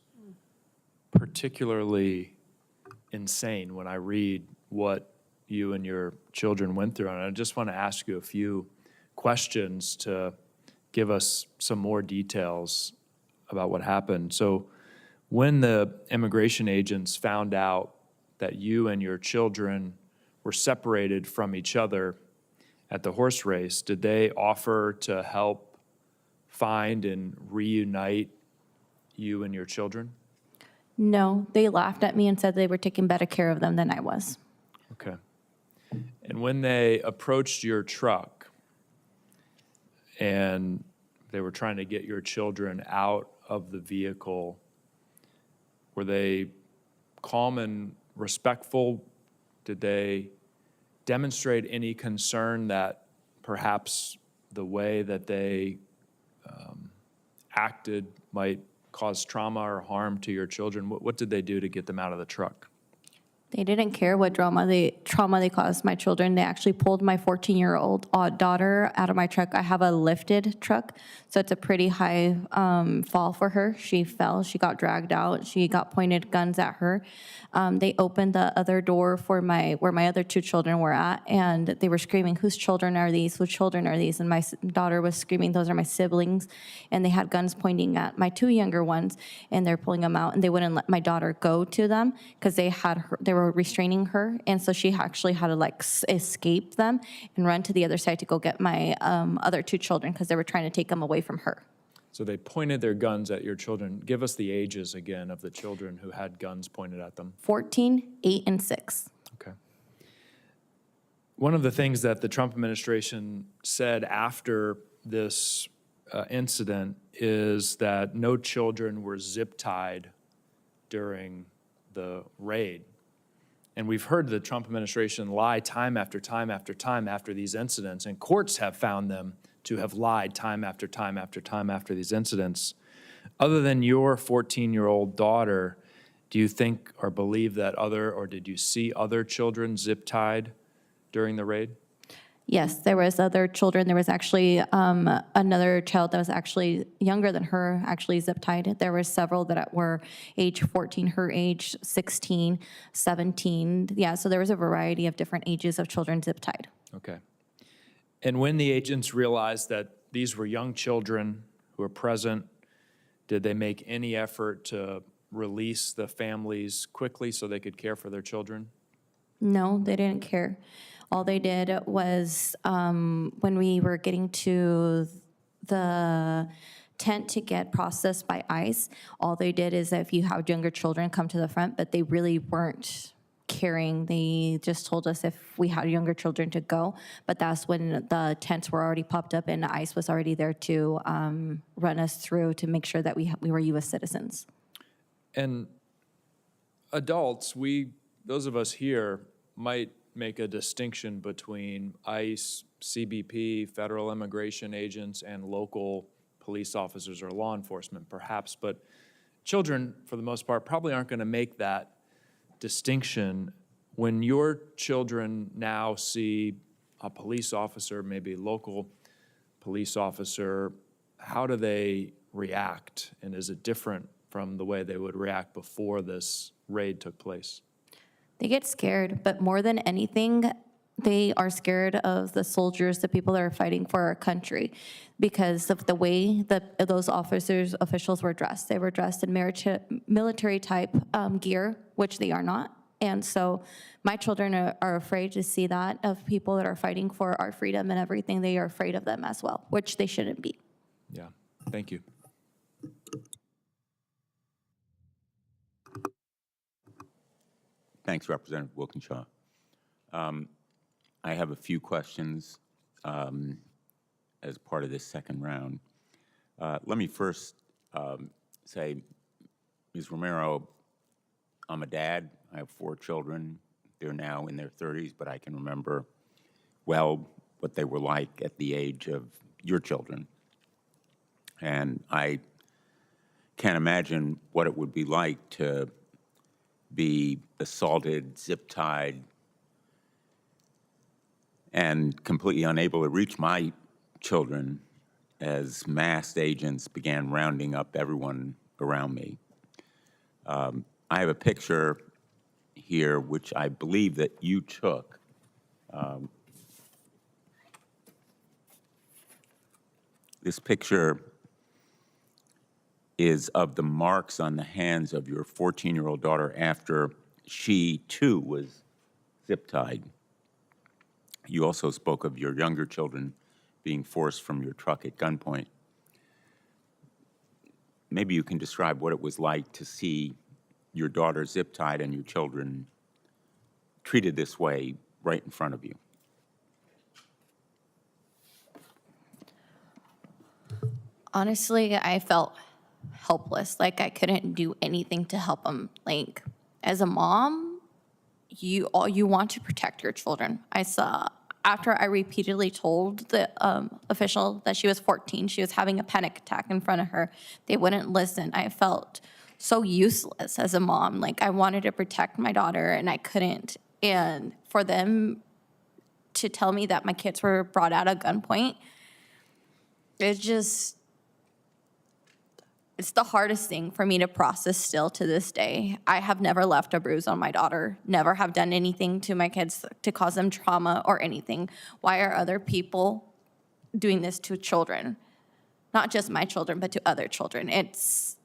particularly insane when I read what you and your children went through. And I just want to ask you a few questions to give us some more details about what happened. So when the immigration agents found out that you and your children were separated from each other at the horse race, did they offer to help find and reunite you and your children? No, they laughed at me and said they were taking better care of them than I was. Okay. And when they approached your truck and they were trying to get your children out of the vehicle, were they calm and respectful? Did they demonstrate any concern that perhaps the way that they acted might cause trauma or harm to your children? What did they do to get them out of the truck? They didn't care what trauma they caused my children. They actually pulled my 14-year-old daughter out of my truck. I have a lifted truck, so it's a pretty high fall for her. She fell. She got dragged out. She got pointed guns at her. They opened the other door for where my other two children were at, and they were screaming, "Whose children are these? Whose children are these?" And my daughter was screaming, "Those are my siblings." And they had guns pointing at my two younger ones, and they're pulling them out, and they wouldn't let my daughter go to them because they were restraining her, and so she actually had to escape them and run to the other side to go get my other two children because they were trying to take them away from her. So they pointed their guns at your children. Give us the ages again of the children who had guns pointed at them. 14, 8, and 6. Okay. One of the things that the Trump administration said after this incident is that no children were zip-tied during the raid. And we've heard the Trump administration lie time after time after time after these incidents, and courts have found them to have lied time after time after time after these incidents. Other than your 14-year-old daughter, do you think or believe that or did you see other children zip-tied during the raid? Yes, there was other children. There was actually another child that was actually younger than her, actually zip-tied. There were several that were age 14, her age 16, 17. Yeah, so there was a variety of different ages of children zip-tied. Okay. And when the agents realized that these were young children who were present, did they make any effort to release the families quickly so they could care for their children? No, they didn't care. All they did was when we were getting to the tent to get processed by ICE, all they did is if you have younger children, come to the front, but they really weren't caring. They just told us if we had younger children to go, but that's when the tents were already popped up and ICE was already there to run us through to make sure that we were U.S. citizens. And adults, those of us here might make a distinction between ICE, CBP, federal immigration agents, and local police officers or law enforcement, perhaps. But children, for the most part, probably aren't going to make that distinction. When your children now see a police officer, maybe a local police officer, how do they react? And is it different from the way they would react before this raid took place? They get scared, but more than anything, they are scared of the soldiers, the people that are fighting for our country, because of the way that those officials were dressed. They were dressed in military type gear, which they are not. And so my children are afraid to see that, of people that are fighting for our freedom and everything. They are afraid of them as well, which they shouldn't be. Yeah, thank you. Thanks, Representative Wilkinshaw. I have a few questions as part of this second round. Let me first say, Ms. Romero, I'm a dad. I have 4 children. They're now in their 30s, but I can remember well what they were like at the age of your children. And I can't imagine what it would be like to be assaulted, zip-tied, and completely unable to reach my children as masked agents began rounding up everyone around me. I have a picture here, which I believe that you took. This picture is of the marks on the hands of your 14-year-old daughter after she, too, was zip-tied. You also spoke of your younger children being forced from your truck at gunpoint. Maybe you can describe what it was like to see your daughter zip-tied and your children treated this way right in front of you. Honestly, I felt helpless, like I couldn't do anything to help them. Like, as a mom, you want to protect your children. I saw, after I repeatedly told the official that she was 14, she was having a panic attack in front of her, they wouldn't listen. I felt so useless as a mom. Like, I wanted to protect my daughter, and I couldn't. And for them to tell me that my kids were brought out at gunpoint, it's the hardest thing for me to process still to this day. I have never left a bruise on my daughter, never have done anything to my kids to cause them trauma or anything. Why are other people doing this to children? Not just my children, but to other children. It's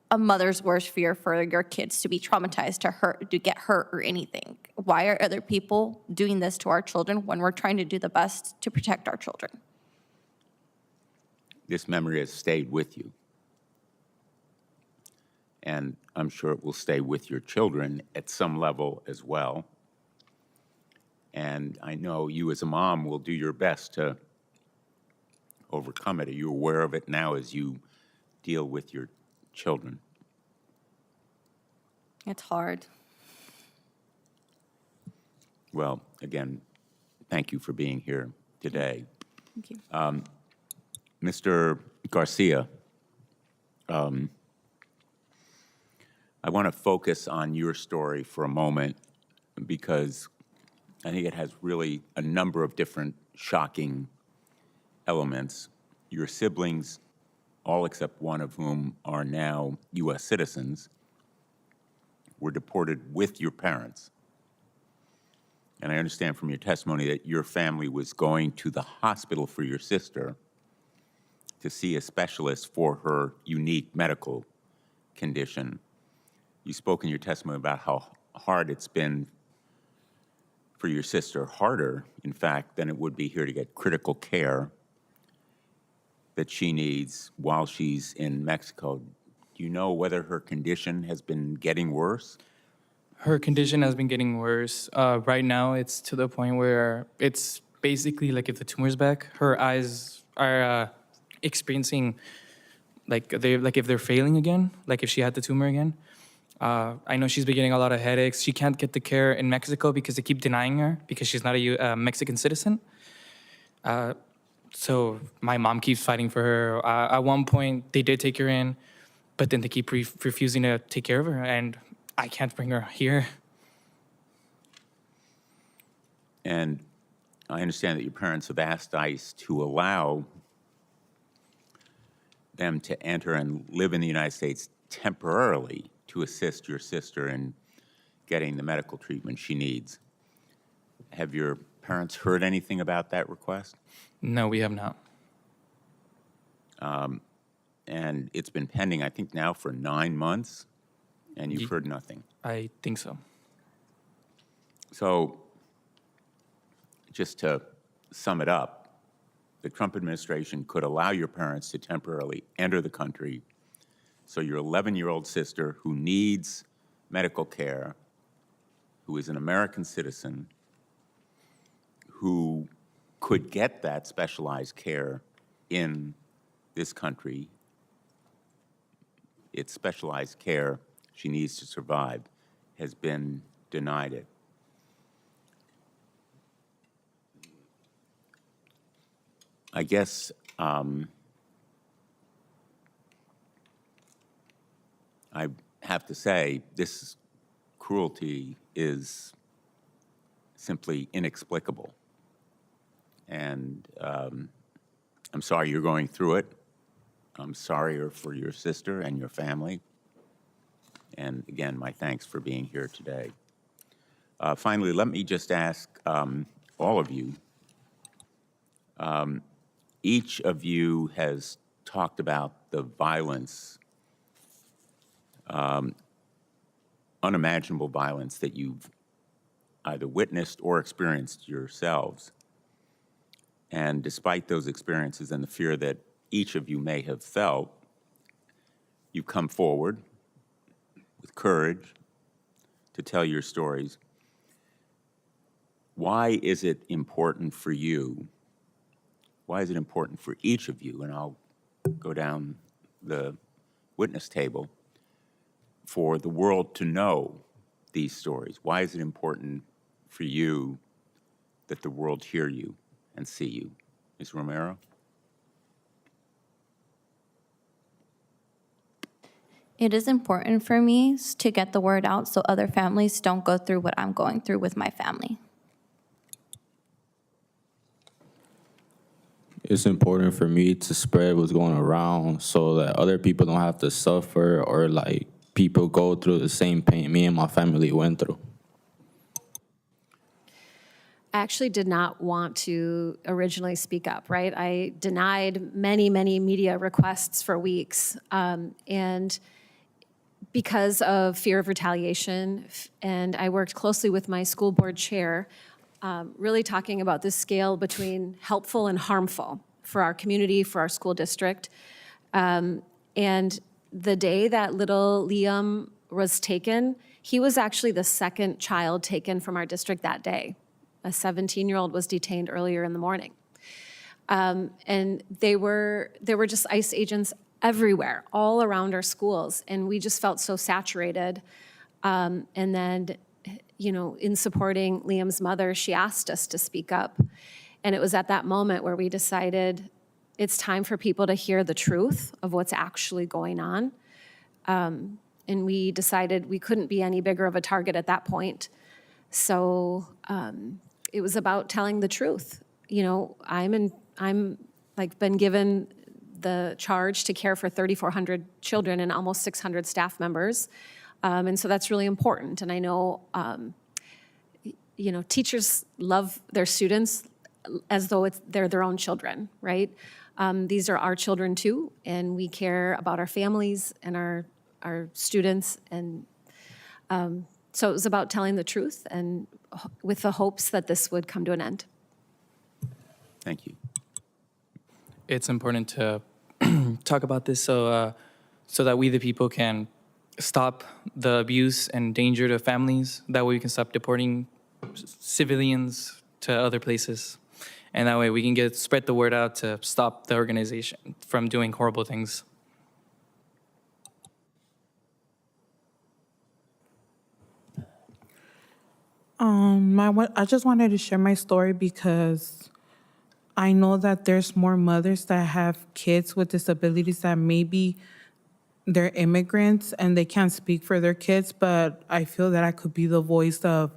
a mother's worst fear for your kids to be traumatized, to get hurt or anything. Why are other people doing this to our children when we're trying to do the best to protect our children? This memory has stayed with you. And I'm sure it will stay with your children at some level as well. And I know you as a mom will do your best to overcome it. Are you aware of it now as you deal with your children? It's hard. Well, again, thank you for being here today. Thank you. Mr. Garcia, I want to focus on your story for a moment because I think it has really a number of different shocking elements. Your siblings, all except one of whom are now U.S. citizens, were deported with your parents. And I understand from your testimony that your family was going to the hospital for your sister to see a specialist for her unique medical condition. You spoke in your testimony about how hard it's been for your sister, harder, in fact, than it would be here to get critical care that she needs while she's in Mexico. Do you know whether her condition has been getting worse? Her condition has been getting worse. Right now, it's to the point where it's basically like if the tumor's back, her eyes are experiencing like if they're failing again, like if she had the tumor again. I know she's been getting a lot of headaches. She can't get the care in Mexico because they keep denying her because she's not a Mexican citizen. So my mom keeps fighting for her. At one point, they did take her in, but then they keep refusing to take care of her, and I can't bring her here. And I understand that your parents have asked ICE to allow them to enter and live in the United States temporarily to assist your sister in getting the medical treatment she needs. Have your parents heard anything about that request? No, we have not. And it's been pending, I think, now for 9 months, and you've heard nothing. I think so. So, just to sum it up, the Trump administration could allow your parents to temporarily enter the country so your 11-year-old sister who needs medical care, who is an American citizen, who could get that specialized care in this country, it's specialized care she needs to survive, has been denied it. I guess I have to say this cruelty is simply inexplicable. And I'm sorry you're going through it. I'm sorry for your sister and your family. And again, my thanks for being here today. Finally, let me just ask all of you, each of you has talked about the violence, unimaginable violence that you've either witnessed or experienced yourselves. And despite those experiences and the fear that each of you may have felt, you've come forward with courage to tell your stories. Why is it important for you? Why is it important for each of you? And I'll go down the witness table for the world to know these stories. Why is it important for you that the world hear you and see you? Ms. Romero? It is important for me to get the word out so other families don't go through what I'm going through with my family. It's important for me to spread what's going around so that other people don't have to suffer or like people go through the same pain me and my family went through. I actually did not want to originally speak up, right? I denied many, many media requests for weeks. And because of fear of retaliation, and I worked closely with my school board chair, really talking about this scale between helpful and harmful for our community, for our school district. And the day that little Liam was taken, he was actually the second child taken from our district that day. A 17-year-old was detained earlier in the morning. And there were just ICE agents everywhere, all around our schools, and we just felt so saturated. And then, you know, in supporting Liam's mother, she asked us to speak up. And it was at that moment where we decided it's time for people to hear the truth of what's actually going on. And we decided we couldn't be any bigger of a target at that point. So it was about telling the truth. You know, I'm like been given the charge to care for 3,400 children and almost 600 staff members. And so that's really important. And I know, you know, teachers love their students as though they're their own children, right? These are our children too, and we care about our families and our students. And so it was about telling the truth and with the hopes that this would come to an end. Thank you. It's important to talk about this so that we, the people, can stop the abuse and danger to families. That way we can stop deporting civilians to other places. And that way we can spread the word out to stop the organization from doing horrible things. I just wanted to share my story because I know that there's more mothers that have kids with disabilities that maybe they're immigrants and they can't speak for their kids, but I feel that I could be the voice of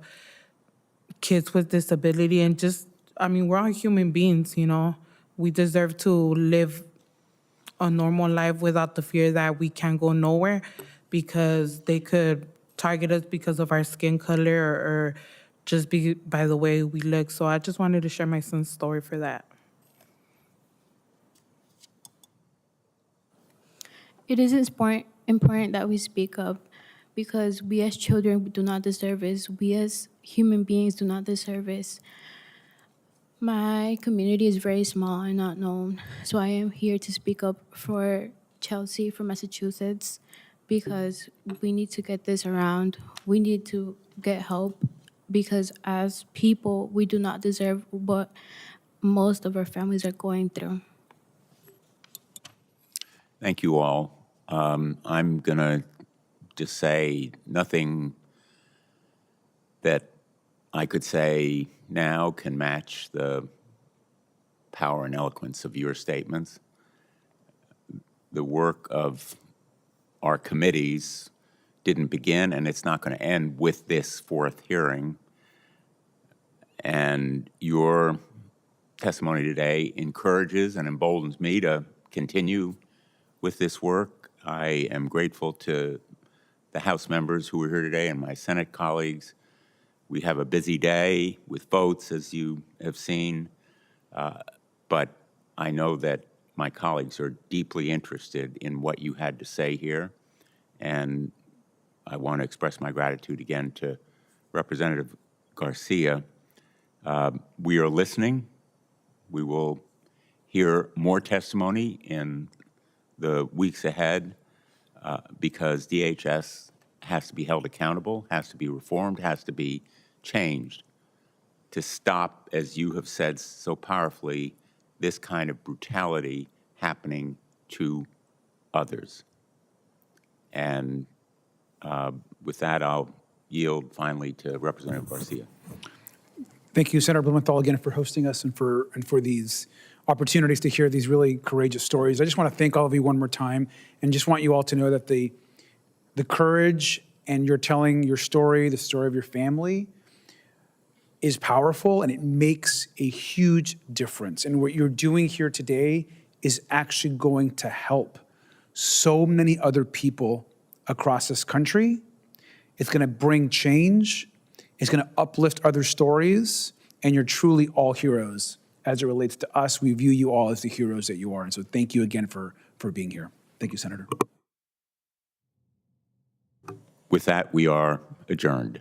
kids with disability and just, I mean, we're all human beings, you know. We deserve to live a normal life without the fear that we can't go nowhere because they could target us because of our skin color or just by the way we look. So I just wanted to share my son's story for that. It is important that we speak up because we as children do not deserve this. We as human beings do not deserve this. My community is very small and not known, so I am here to speak up for Chelsea from Massachusetts because we need to get this around. We need to get help because as people, we do not deserve what most of our families are going through. Thank you all. I'm going to just say nothing that I could say now can match the power and eloquence of your statements. The work of our committees didn't begin, and it's not going to end with this fourth hearing. And your testimony today encourages and emboldens me to continue with this work. I am grateful to the House members who are here today and my Senate colleagues. We have a busy day with votes, as you have seen, but I know that my colleagues are deeply interested in what you had to say here, and I want to express my gratitude again to Representative Garcia. We are listening. We will hear more testimony in the weeks ahead because DHS has to be held accountable, has to be reformed, has to be changed to stop, as you have said so powerfully, this kind of brutality happening to others. And with that, I'll yield finally to Representative Garcia. Thank you, Senator Blumenthal, again for hosting us and for these opportunities to hear these really courageous stories. I just want to thank all of you one more time and just want you all to know that the courage and you're telling your story, the story of your family, is powerful and it makes a huge difference. And what you're doing here today is actually going to help so many other people across this country. It's going to bring change. It's going to uplift other stories. And you're truly all heroes. As it relates to us, we view you all as the heroes that you are. And so thank you again for being here. Thank you, Senator. With that, we are adjourned.